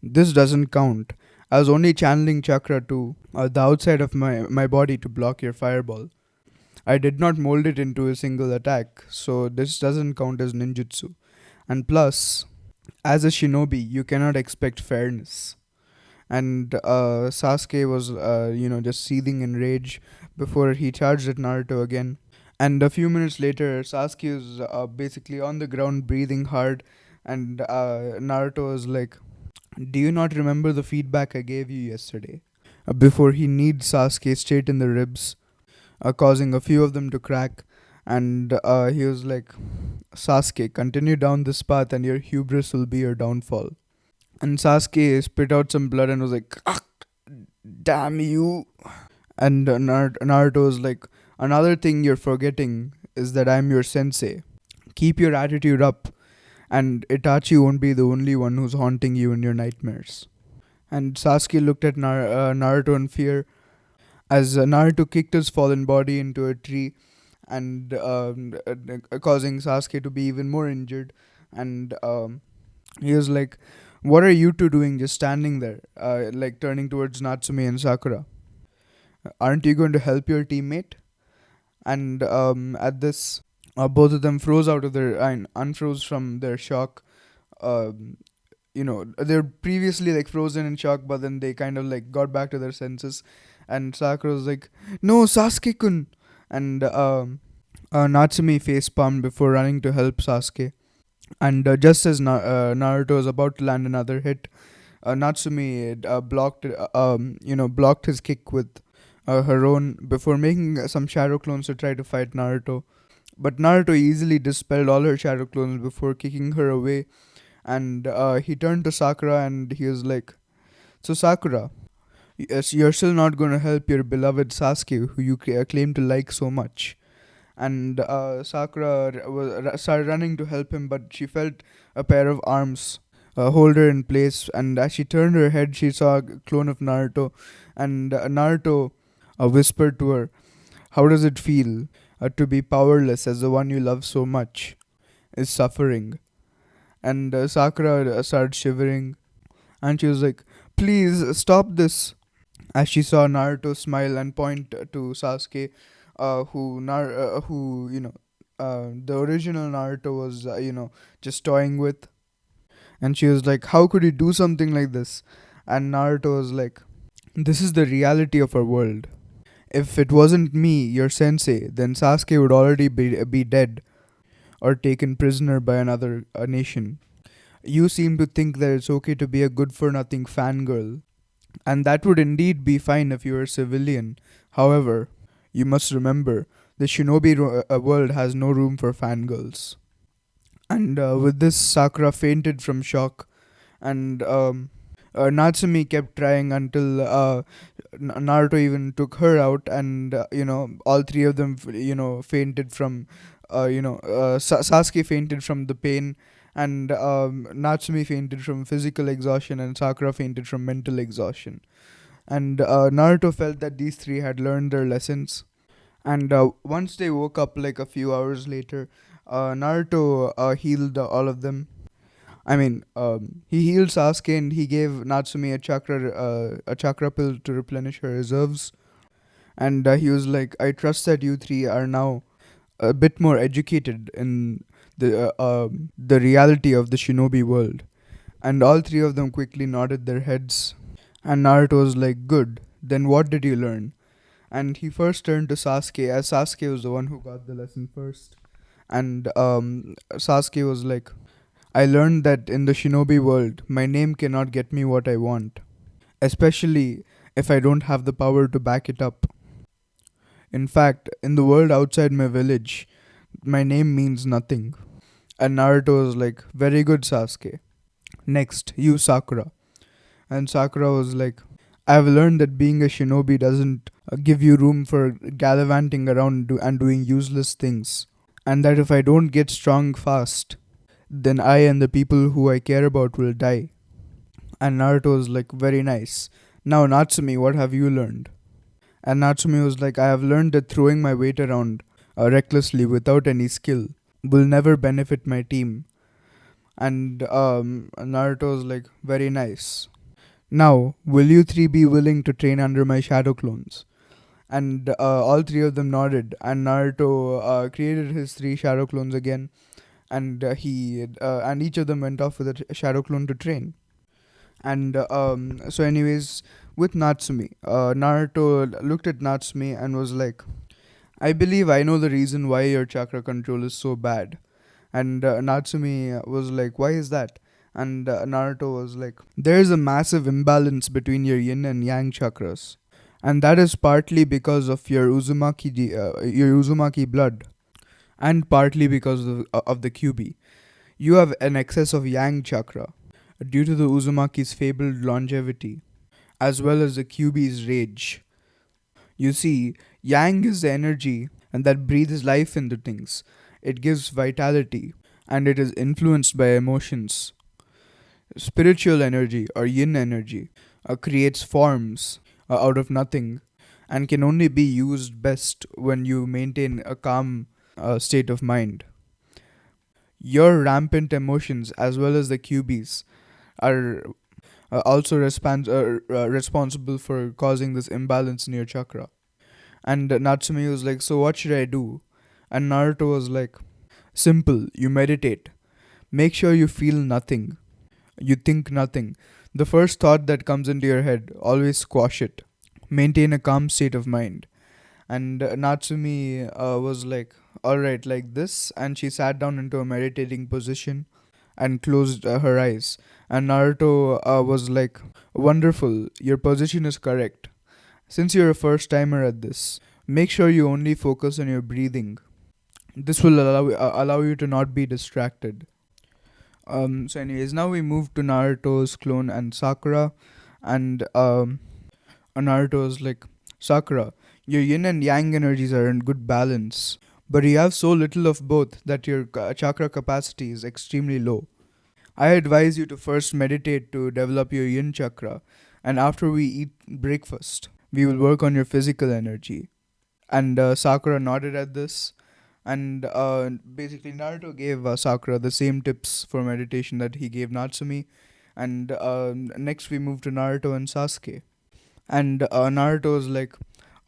"This doesn't count. I was only channeling chakra to the outside of my body to block your fireball. I did not mold it into a single attack, so this doesn't count as ninjutsu. And plus, as a shinobi, you cannot expect fairness." And Sasuke was, just seething in rage before he charged at Naruto again. And a few minutes later, Sasuke was basically on the ground breathing hard, and Naruto was like, "Do you not remember the feedback I gave you yesterday?" Before he kneed Sasuke straight in the ribs, causing a few of them to crack. And he was like, "Sasuke, continue down this path and your hubris will be your downfall." And Sasuke spit out some blood and was like, "Ah, damn you." And Naruto was like, "Another thing you're forgetting is that I'm your sensei." Keep your attitude up, and Itachi won't be the only one who's haunting you in your nightmares. And Sasuke looked at Naruto in fear as Naruto kicked his fallen body into a tree, and causing Sasuke to be even more injured. And he was like, "What are you two doing just standing there?" Like turning towards Natsume and Sakura. "Aren't you going to help your teammate?" And at this, both of them froze out of their unfroze from their shock. Um, they're previously like frozen in shock, but then they kind of like got back to their senses. And Sakura was like, "No, Sasuke-kun!" And Natsume face palmed before running to help Sasuke. And just as Naruto was about to land another hit, Natsume blocked his kick with her own before making some shadow clones to try to fight Naruto. But Naruto easily dispelled all her shadow clones before kicking her away. And he turned to Sakura and he was like, "So Sakura, yes, you're still not going to help your beloved Sasuke, who you claim to like so much." And Sakura started running to help him, but she felt a pair of arms hold her in place. And as she turned her head, she saw a clone of Naruto. And Naruto whispered to her, "How does it feel to be powerless as the one you love so much is suffering?" And Sakura started shivering, and she was like, "Please stop this." As she saw Naruto smile and point to Sasuke, who the original Naruto was just toying with, and she was like, "How could you do something like this?" And Naruto was like, "This is the reality of our world. If it wasn't me, your sensei, then Sasuke would already be dead or taken prisoner by another nation. You seem to think that it's okay to be a good for nothing fangirl, and that would indeed be fine if you were a civilian. However, you must remember, the shinobi world has no room for fangirls." And with this, Sakura fainted from shock, and Natsumi kept trying until Naruto even took her out, and all three of them, fainted from, Sasuke fainted from the pain, and Natsumi fainted from physical exhaustion, and Sakura fainted from mental exhaustion. And Naruto felt that these three had learned their lessons. And once they woke up, like a few hours later, Naruto healed all of them. I mean, he healed Sasuke and he gave Natsumi a chakra pill to replenish her reserves. And he was like, "I trust that you three are now a bit more educated in the reality of the shinobi world." And all three of them quickly nodded their heads. And Naruto was like, "Good. Then what did you learn?" And he first turned to Sasuke, as Sasuke was the one who got the lesson first. And Sasuke was like, "I learned that in the shinobi world, my name cannot get me what I want, especially if I don't have the power to back it up. In fact, in the world outside my village, my name means nothing." And Naruto was like, "Very good, Sasuke. Next, you, Sakura." And Sakura was like, "I've learned that being a shinobi doesn't give you room for gallivanting around and doing useless things. And that if I don't get strong fast, then I and the people who I care about will die." And Naruto was like, "Very nice. Now, Natsumi, what have you learned?" And Natsumi was like, "I have learned that throwing my weight around recklessly without any skill will never benefit my team." And Naruto was like, "Very nice. Now, will you three be willing to train under my shadow clones?" And all three of them nodded, and Naruto created his three shadow clones again, and and each of them went off with a shadow clone to train. And so, anyways, with Natsumi, Naruto looked at Natsumi and was like, "I believe I know the reason why your chakra control is so bad." And Natsumi was like, "Why is that?" And Naruto was like, "There is a massive imbalance between your yin and yang chakras, and that is partly because of your Uzumaki blood, and partly because of the Kyuubi. You have an excess of yang chakra due to the Uzumaki's fabled longevity, as well as the Kyuubi's rage. You see, yang is the energy and that breathes life into things. It gives vitality, and it is influenced by emotions. Spiritual energy or yin energy creates forms out of nothing and can only be used best when you maintain a calm state of mind. Your rampant emotions, as well as the Kyuubis, are also responsible for causing this imbalance in your chakra. And Natsumi was like, "So, what should I do?" And Naruto was like, "Simple, you meditate. Make sure you feel nothing. You think nothing. The first thought that comes into your head, always squash it. Maintain a calm state of mind." And Natsumi was like, "Alright, like this." And she sat down into a meditating position and closed her eyes. And Naruto was like, "Wonderful, your position is correct. Since you're a first timer at this, make sure you only focus on your breathing. This will allow you to not be distracted." So, anyways, now we move to Naruto's clone and Sakura. And Naruto is like, "Sakura, your yin and yang energies are in good balance, but you have so little of both that your chakra capacity is extremely low. I advise you to first meditate to develop your yin chakra, and after we eat breakfast, we will work on your physical energy." And Sakura nodded at this. And basically, Naruto gave Sakura the same tips for meditation that he gave Natsumi. And next, we move to Naruto and Sasuke. And Naruto is like,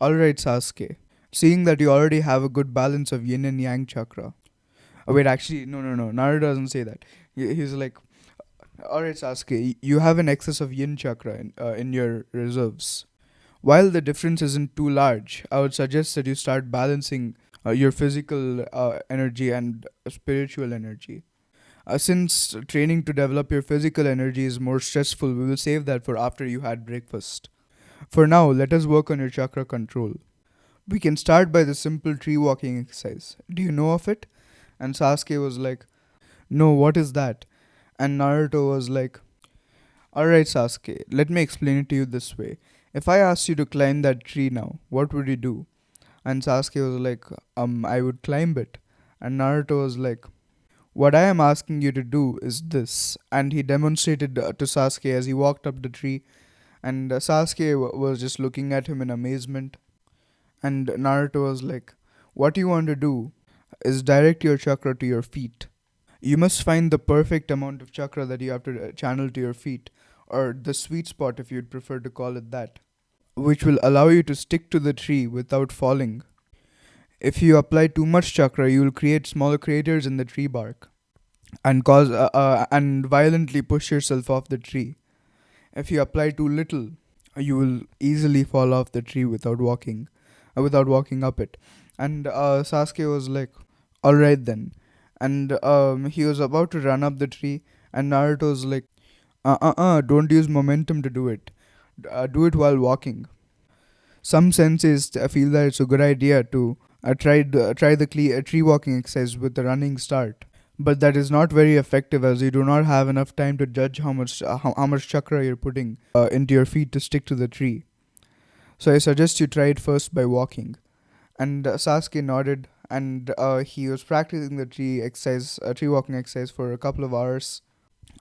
"Alright, Sasuke, seeing that you already have a good balance of yin and yang chakra." Wait, actually, no, no, no. Naruto doesn't say that. He's like, "Alright, Sasuke, you have an excess of yin chakra in your reserves. While the difference isn't too large, I would suggest that you start balancing your physical energy and spiritual energy. Since training to develop your physical energy is more stressful, we will save that for after you had breakfast. For now, let us work on your chakra control. We can start by the simple tree walking exercise. Do you know of it?" And Sasuke was like, "No, what is that?" And Naruto was like, "Alright, Sasuke, let me explain it to you this way. If I asked you to climb that tree now, what would you do?" And Sasuke was like, "I would climb it." And Naruto was like, "What I am asking you to do is this." And he demonstrated to Sasuke as he walked up the tree. And Sasuke was just looking at him in amazement. And Naruto was like, "What you want to do is direct your chakra to your feet. You must find the perfect amount of chakra that you have to channel to your feet, or the sweet spot if you'd prefer to call it that, which will allow you to stick to the tree without falling. If you apply too much chakra, you will create smaller craters in the tree bark and cause and violently push yourself off the tree. If you apply too little, you will easily fall off the tree without walking up it." And Sasuke was like, "All right then." And he was about to run up the tree, and Naruto was like, don't use momentum to do it. Do it while walking. Some senseis feel that it's a good idea to try the tree walking exercise with the running start, but that is not very effective as you do not have enough time to judge how much chakra you're putting into your feet to stick to the tree. So I suggest you try it first by walking." And Sasuke nodded, and he was practicing the tree walking exercise for a couple of hours.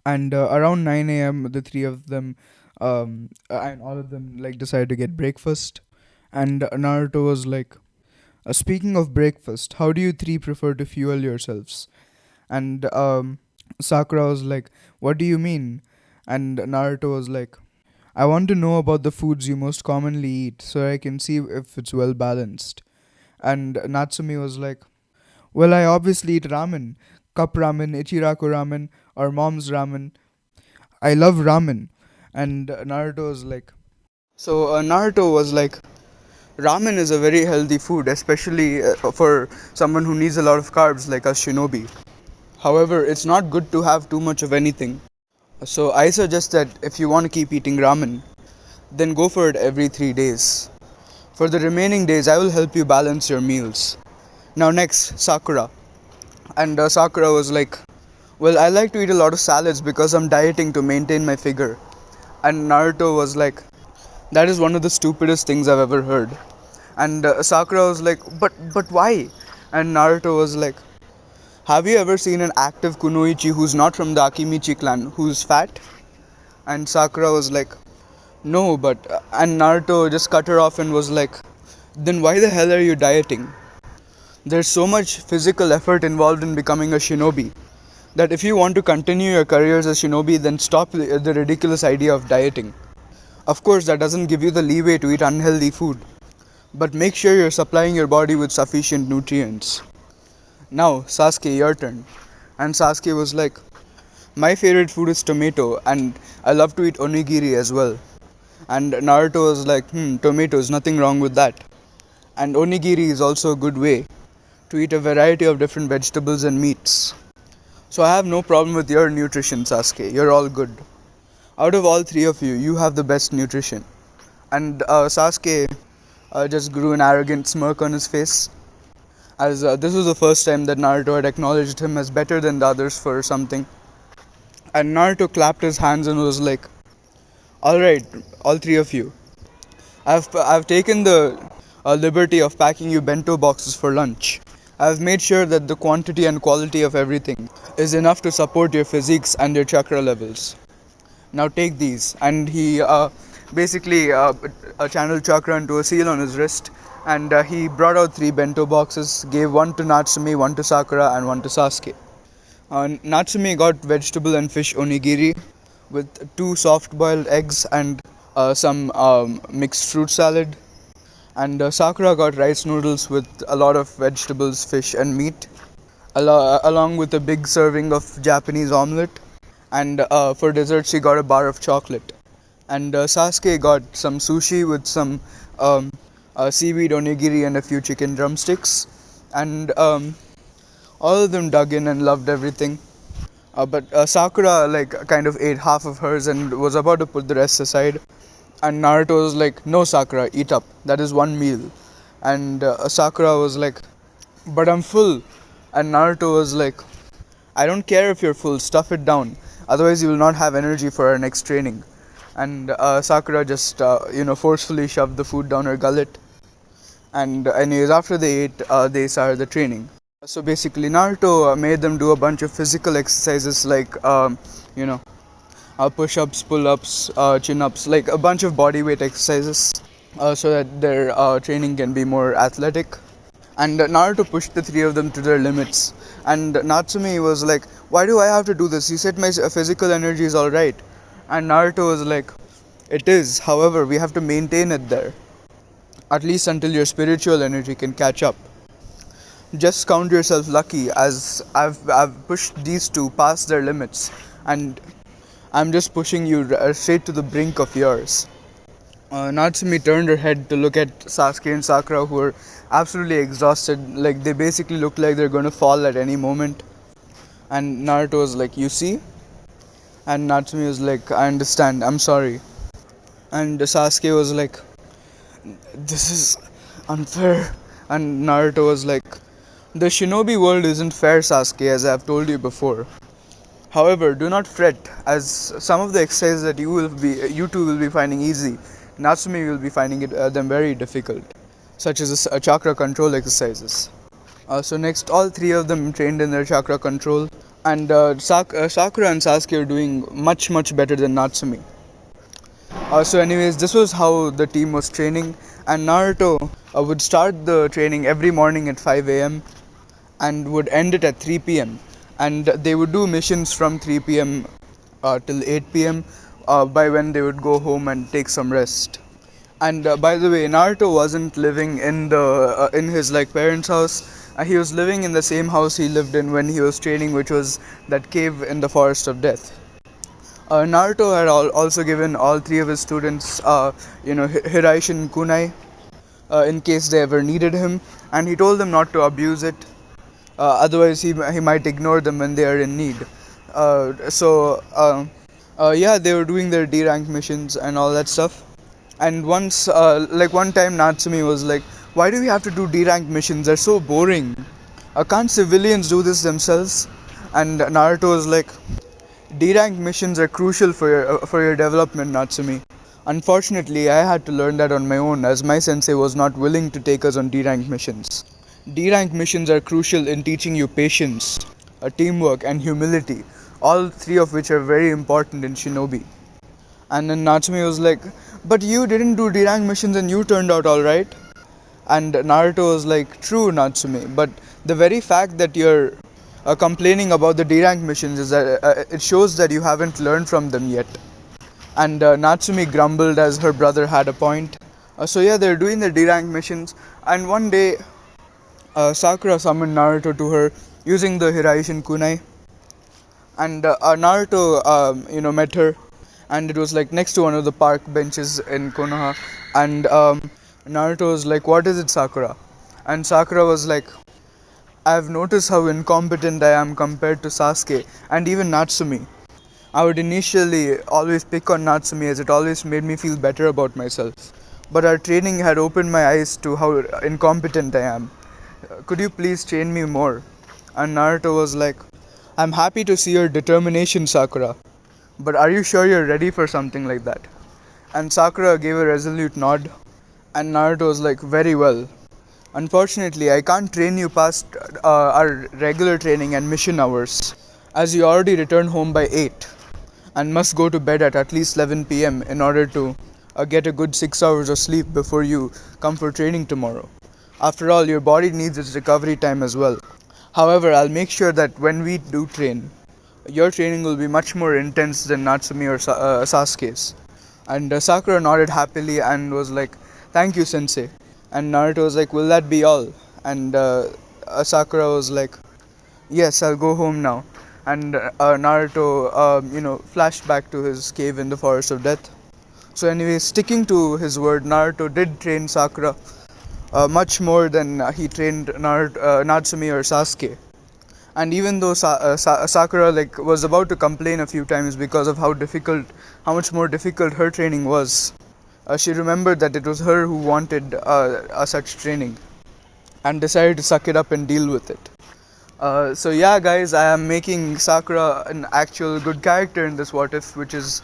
And around 9 a.m., the three of them, and all of them, like decided to get breakfast. And Naruto was like, "Speaking of breakfast, how do you three prefer to fuel yourselves?" And Sakura was like, "What do you mean?" And Naruto was like, "I want to know about the foods you most commonly eat so I can see if it's well balanced." And Natsumi was like, "Well, I obviously eat ramen. Cup ramen, Ichiraku ramen, or mom's ramen. I love ramen." And Naruto was like, Naruto was like, "Ramen is a very healthy food, especially for someone who needs a lot of carbs like a shinobi. However, it's not good to have too much of anything. So I suggest that if you want to keep eating ramen, then go for it every 3 days. For the remaining days, I will help you balance your meals. Now, next, Sakura." And Sakura was like, "Well, I like to eat a lot of salads because I'm dieting to maintain my figure." And Naruto was like, "That is one of the stupidest things I've ever heard." And Sakura was like, but why?" And Naruto was like, Have you ever seen an active kunoichi who's not from the Akimichi clan, who's fat? And Sakura was like, no, but. And Naruto just cut her off and was like, then why the hell are you dieting? There's so much physical effort involved in becoming a shinobi that if you want to continue your career as a shinobi, then stop the ridiculous idea of dieting. Of course, that doesn't give you the leeway to eat unhealthy food, but make sure you're supplying your body with sufficient nutrients. Now, Sasuke, your turn. And Sasuke was like, my favorite food is tomato, and I love to eat onigiri as well. And Naruto was like, tomatoes, nothing wrong with that. And onigiri is also a good way to eat a variety of different vegetables and meats. So I have no problem with your nutrition, Sasuke. You're all good. Out of all three of you, you have the best nutrition. And Sasuke just grew an arrogant smirk on his face, as this was the first time that Naruto had acknowledged him as better than the others for something. And Naruto clapped his hands and was like, alright, all three of you. I've taken the liberty of packing you bento boxes for lunch. I've made sure that the quantity and quality of everything is enough to support your physiques and your chakra levels. Now take these. And he basically channeled chakra into a seal on his wrist, and he brought out three bento boxes, gave one to Natsumi, one to Sakura, and one to Sasuke. Natsumi got vegetable and fish onigiri with two soft boiled eggs and some mixed fruit salad. And Sakura got rice noodles with a lot of vegetables, fish, and meat, along with a big serving of Japanese omelette. And for dessert, she got a bar of chocolate. And Sasuke got some sushi with some seaweed onigiri and a few chicken drumsticks. And all of them dug in and loved everything. But Sakura kind of ate half of hers and was about to put the rest aside. And Naruto was like, "No, Sakura, eat up. That is one meal." And Sakura was like, "But I'm full." And Naruto was like, "I don't care if you're full. Stuff it down. Otherwise, you will not have energy for our next training." And Sakura just forcefully shoved the food down her gullet. And anyways, after they ate, they started the training. So basically, Naruto made them do a bunch of physical exercises like you know push-ups, pull-ups, chin-ups, like a bunch of body weight exercises, so that their training can be more athletic. And Naruto pushed the three of them to their limits. And Natsumi was like, "Why do I have to do this? You said my physical energy is alright." And Naruto was like, "It is. However, we have to maintain it there, at least until your spiritual energy can catch up. Just count yourself lucky, as I've pushed these two past their limits, and I'm just pushing you straight to the brink of yours." Natsumi turned her head to look at Sasuke and Sakura, who were absolutely exhausted. Like, they basically looked like they're going to fall at any moment. And Naruto was like, "You see?" And Natsumi was like, "I understand. I'm sorry." And Sasuke was like, "This is unfair." And Naruto was like, "The shinobi world isn't fair, Sasuke, as I've told you before. However, do not fret, as some of the exercises that you two will be finding easy, Natsumi will be finding them very difficult, such as chakra control exercises." So next, all three of them trained in their chakra control, and Sakura and Sasuke are doing much better than Natsumi. So anyways, this was how the team was training, and Naruto would start the training every morning at 5 a.m. and would end it at 3 p.m. And they would do missions from 3 p.m. Till 8 p.m. By when they would go home and take some rest. And by the way, Naruto wasn't living in his parents' house. He was living in the same house he lived in when he was training, which was that cave in the forest of death. Naruto had also given all three of his students, Hiraishin Kunai, in case they ever needed him, and he told them not to abuse it. Otherwise, he might ignore them when they are in need. Yeah, they were doing their D rank missions and all that stuff. And once, one time, Natsumi was like, "Why do we have to do D rank missions? They're so boring. Can't civilians do this themselves?" And Naruto was like, "D rank missions are crucial for your development, Natsumi. Unfortunately, I had to learn that on my own, as my sensei was not willing to take us on D rank missions. D rank missions are crucial in teaching you patience, teamwork, and humility. All three of which are very important in shinobi. And then Natsumi was like, "But you didn't do D-rank missions and you turned out alright." And Naruto was like, "True, Natsumi, but the very fact that you're complaining about the D-rank missions is that it shows that you haven't learned from them yet." And Natsumi grumbled as her brother had a point. So yeah, they're doing the D-rank missions, and one day Sakura summoned Naruto to her using the Hiraishin kunai, and Naruto, met her, and it was like next to one of the park benches in Konoha, and Naruto was like, "What is it, Sakura?" And Sakura was like, "I've noticed how incompetent I am compared to Sasuke and even Natsumi. I would initially always pick on Natsumi as it always made me feel better about myself. But our training had opened my eyes to how incompetent I am. Could you please train me more?" And Naruto was like, "I'm happy to see your determination, Sakura. But are you sure you're ready for something like that?" And Sakura gave a resolute nod. And Naruto was like, "Very well. Unfortunately, I can't train you past our regular training and mission hours, as you already returned home by 8 and must go to bed at least 11 p.m. in order to get a good 6 hours of sleep before you come for training tomorrow. After all, your body needs its recovery time as well. However, I'll make sure that when we do train, your training will be much more intense than Natsumi or Sasuke's." And Sakura nodded happily and was like, "Thank you, Sensei." And Naruto was like, "Will that be all?" And Sakura was like, "Yes, I'll go home now." And Naruto, flashed back to his cave in the Forest of Death. So, anyway, sticking to his word, Naruto did train Sakura much more than he trained Natsumi or Sasuke. And even though Sakura was about to complain a few times because of how much more difficult her training was, she remembered that it was her who wanted such training, and decided to suck it up and deal with it. So yeah, guys, I am making Sakura an actual good character in this what if, which is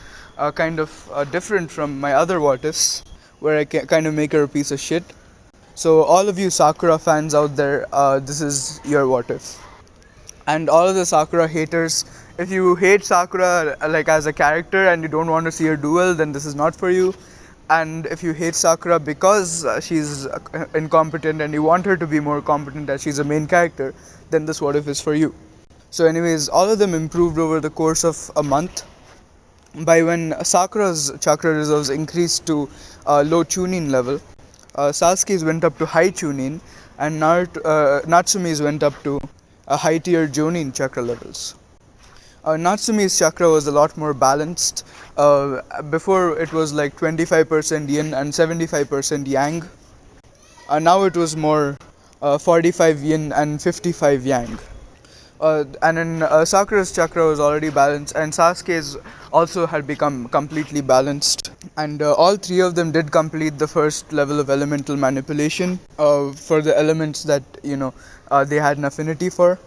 kind of different from my other what ifs, where I kind of make her a piece of shit. So all of you Sakura fans out there, this is your what if. And all of the Sakura haters, if you hate Sakura like as a character and you don't want to see her duel, then this is not for you. And if you hate Sakura because she's incompetent and you want her to be more competent as she's a main character, then this what if is for you. So anyways, all of them improved over the course of a month. By when Sakura's chakra reserves increased to low chunin level, Sasuke's went up to high chunin, and Natsumi's went up to high tier jonin chakra levels. Natsumi's chakra was a lot more balanced. Before it was like 25% yin and 75% yang. Now it was more 45 yin and 55 yang. And then Sakura's chakra was already balanced, and Sasuke's also had become completely balanced. And all three of them did complete the first level of elemental manipulation for the elements that they had an affinity for.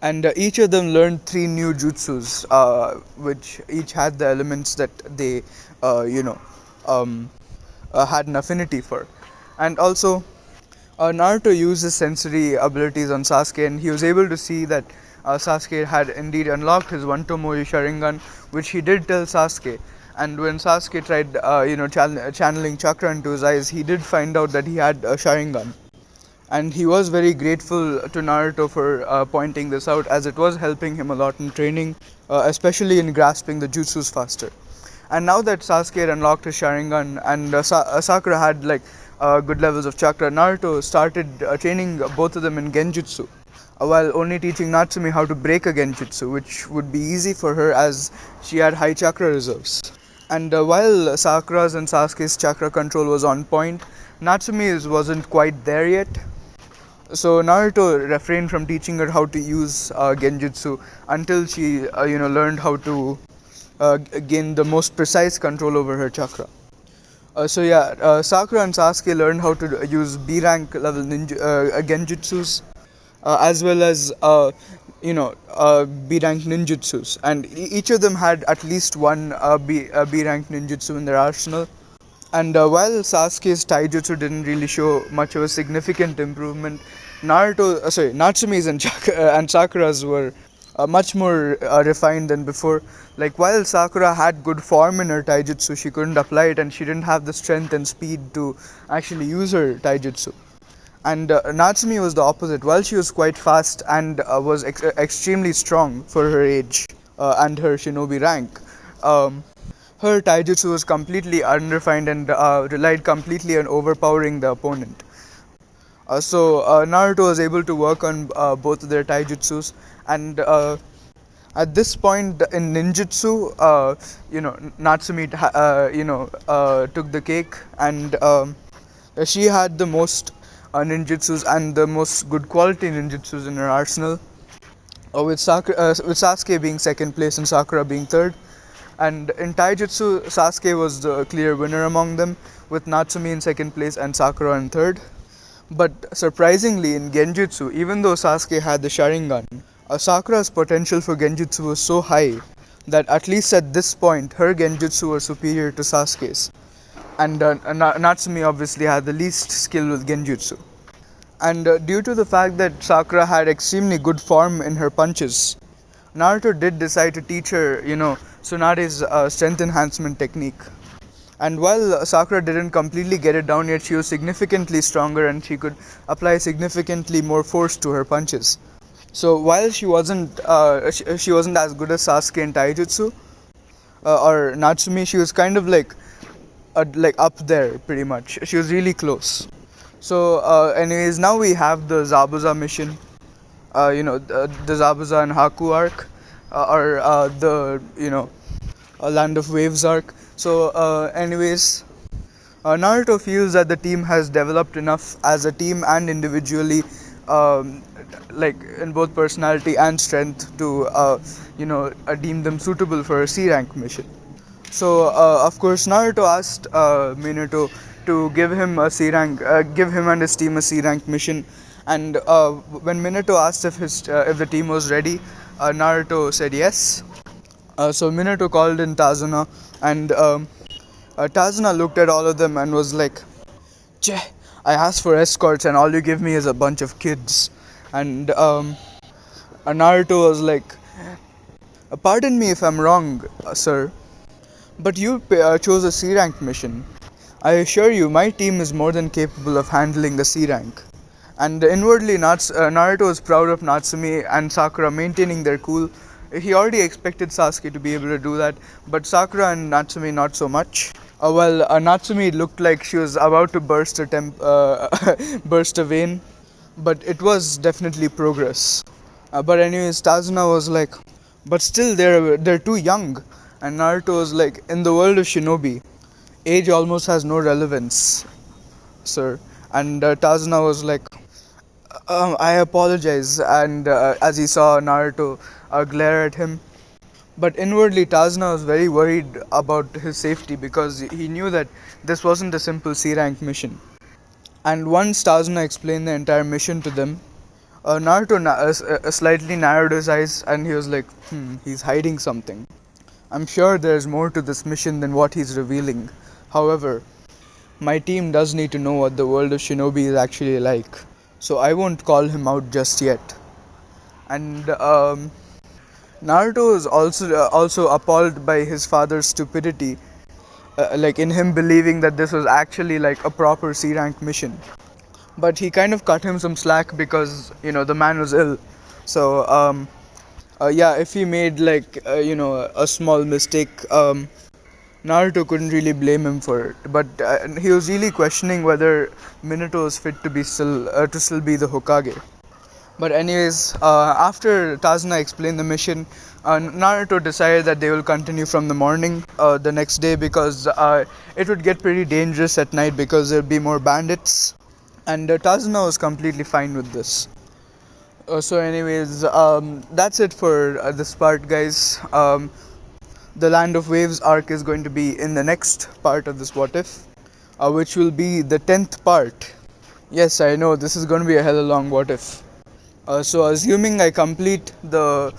And each of them learned three new jutsus, which each had the elements that they, um, had an affinity for. And also, Naruto used his sensory abilities on Sasuke, and he was able to see that Sasuke had indeed unlocked his One Tomoe Sharingan, which he did tell Sasuke. And when Sasuke tried, channeling chakra into his eyes, he did find out that he had a Sharingan. And he was very grateful to Naruto for pointing this out, as it was helping him a lot in training, especially in grasping the jutsus faster. And now that Sasuke had unlocked his Sharingan and Sakura had good levels of chakra, Naruto started training both of them in Genjutsu, while only teaching Natsumi how to break a Genjutsu, which would be easy for her as she had high chakra reserves. And while Sakura's and Sasuke's chakra control was on point, Natsumi's wasn't quite there yet. So Naruto refrained from teaching her how to use Genjutsu until she, learned how to gain the most precise control over her chakra. Sakura and Sasuke learned how to use B rank level genjutsus, as well as B rank ninjutsus, and each of them had at least one B rank ninjutsu in their arsenal. And while Sasuke's taijutsu didn't really show much of a significant improvement, Natsumi's and Sakura's were much more refined than before. Like while Sakura had good form in her taijutsu, she couldn't apply it, and she didn't have the strength and speed to actually use her taijutsu. And Natsumi was the opposite. While she was quite fast and was extremely strong for her age and her shinobi rank, um, her taijutsu was completely unrefined and relied completely on overpowering the opponent. So Naruto was able to work on both of their taijutsus, and at this point in ninjutsu, Natsumi, took the cake, and she had the most ninjutsus and the most good quality ninjutsus in her arsenal. With Sasuke being second place and Sakura being third. And in Taijutsu, Sasuke was the clear winner among them, with Natsumi in second place and Sakura in third. But surprisingly, in Genjutsu, even though Sasuke had the Sharingan, Sakura's potential for Genjutsu was so high that at least at this point, her Genjutsu was superior to Sasuke's. And Natsumi obviously had the least skill with Genjutsu. And due to the fact that Sakura had extremely good form in her punches, Naruto did decide to teach her, Tsunade's strength enhancement technique. And while Sakura didn't completely get it down yet, she was significantly stronger and she could apply significantly more force to her punches. So while she wasn't as good as Sasuke in Taijutsu or Natsumi, she was kind of like up there pretty much. She was really close. So, anyways, now we have the Zaboza mission. The Zabuza and Haku arc, or the Land of Waves arc. So, Naruto feels that the team has developed enough as a team and individually, um, like in both personality and strength, to deem them suitable for a C rank mission. So of course Naruto asked Minato to give him and his team a C rank mission, and when Minato asked if the team was ready, Naruto said yes. So Minato called in Tazuna, and Tazuna looked at all of them and was like, "Che, I asked for escorts, and all you give me is a bunch of kids." And Naruto was like, "Pardon me if I'm wrong, sir, but you chose a C rank mission. I assure you, my team is more than capable of handling a C rank." And inwardly, Naruto is proud of Natsumi and Sakura maintaining their cool. He already expected Sasuke to be able to do that, but Sakura and Natsumi not so much. Natsumi looked like she was about to burst a vein, but it was definitely progress. But anyways, Tazuna was like, but still they're too young. And Naruto was like, in the world of Shinobi, age almost has no relevance, sir. And Tazuna was like, I apologize. And as he saw Naruto glare at him, but inwardly Tazuna was very worried about his safety because he knew that this wasn't a simple C rank mission. And once Tazuna explained the entire mission to them, Naruto slightly narrowed his eyes and he was like, he's hiding something. I'm sure there's more to this mission than what he's revealing. However, my team does need to know what the world of Shinobi is actually like, so I won't call him out just yet. And Naruto is also appalled by his father's stupidity, like in him believing that this was actually like a proper C rank mission. But he kind of cut him some slack because the man was ill. So yeah, if he made a small mistake, Naruto couldn't really blame him for it. But he was really questioning whether Minato is fit to still be the Hokage. But anyways, after Tazuna explained the mission, Naruto decided that they will continue from the morning the next day because it would get pretty dangerous at night because there'd be more bandits. And Tazuna was completely fine with this. That's it for this part, guys. The Land of Waves arc is going to be in the next part of this What If, which will be the 10th part. Yes, I know this is going to be a hella long What If. So assuming I complete the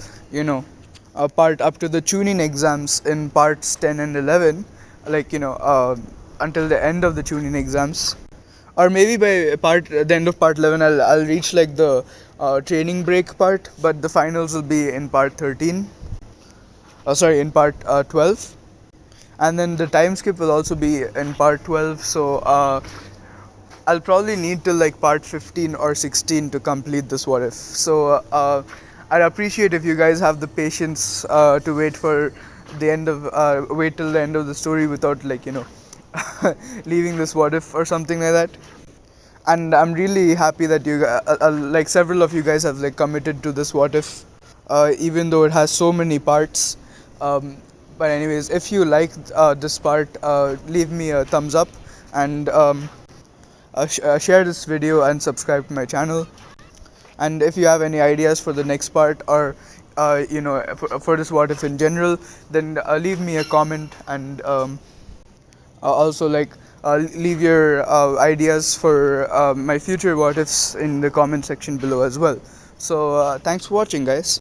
part up to the tuning exams in parts 10 and 11, until the end of the tuning exams, or maybe by the end of part 11 I'll reach like the training break part, but the finals will be in part 13. Sorry, in part 12. And then the time skip will also be in part 12. So I'll probably need till like part 15 or 16 to complete this what if. So I'd appreciate if you guys have the patience to wait till the end of the story without leaving this what if or something like that. And I'm really happy that like several of you guys have like committed to this what if, even though it has so many parts. Um, but anyways, if you like this part, leave me a thumbs up and share this video and subscribe to my channel. And if you have any ideas for the next part, or for this what if in general, then leave me a comment, and also leave your ideas for my future what ifs in the comment section below as well. So thanks for watching, guys.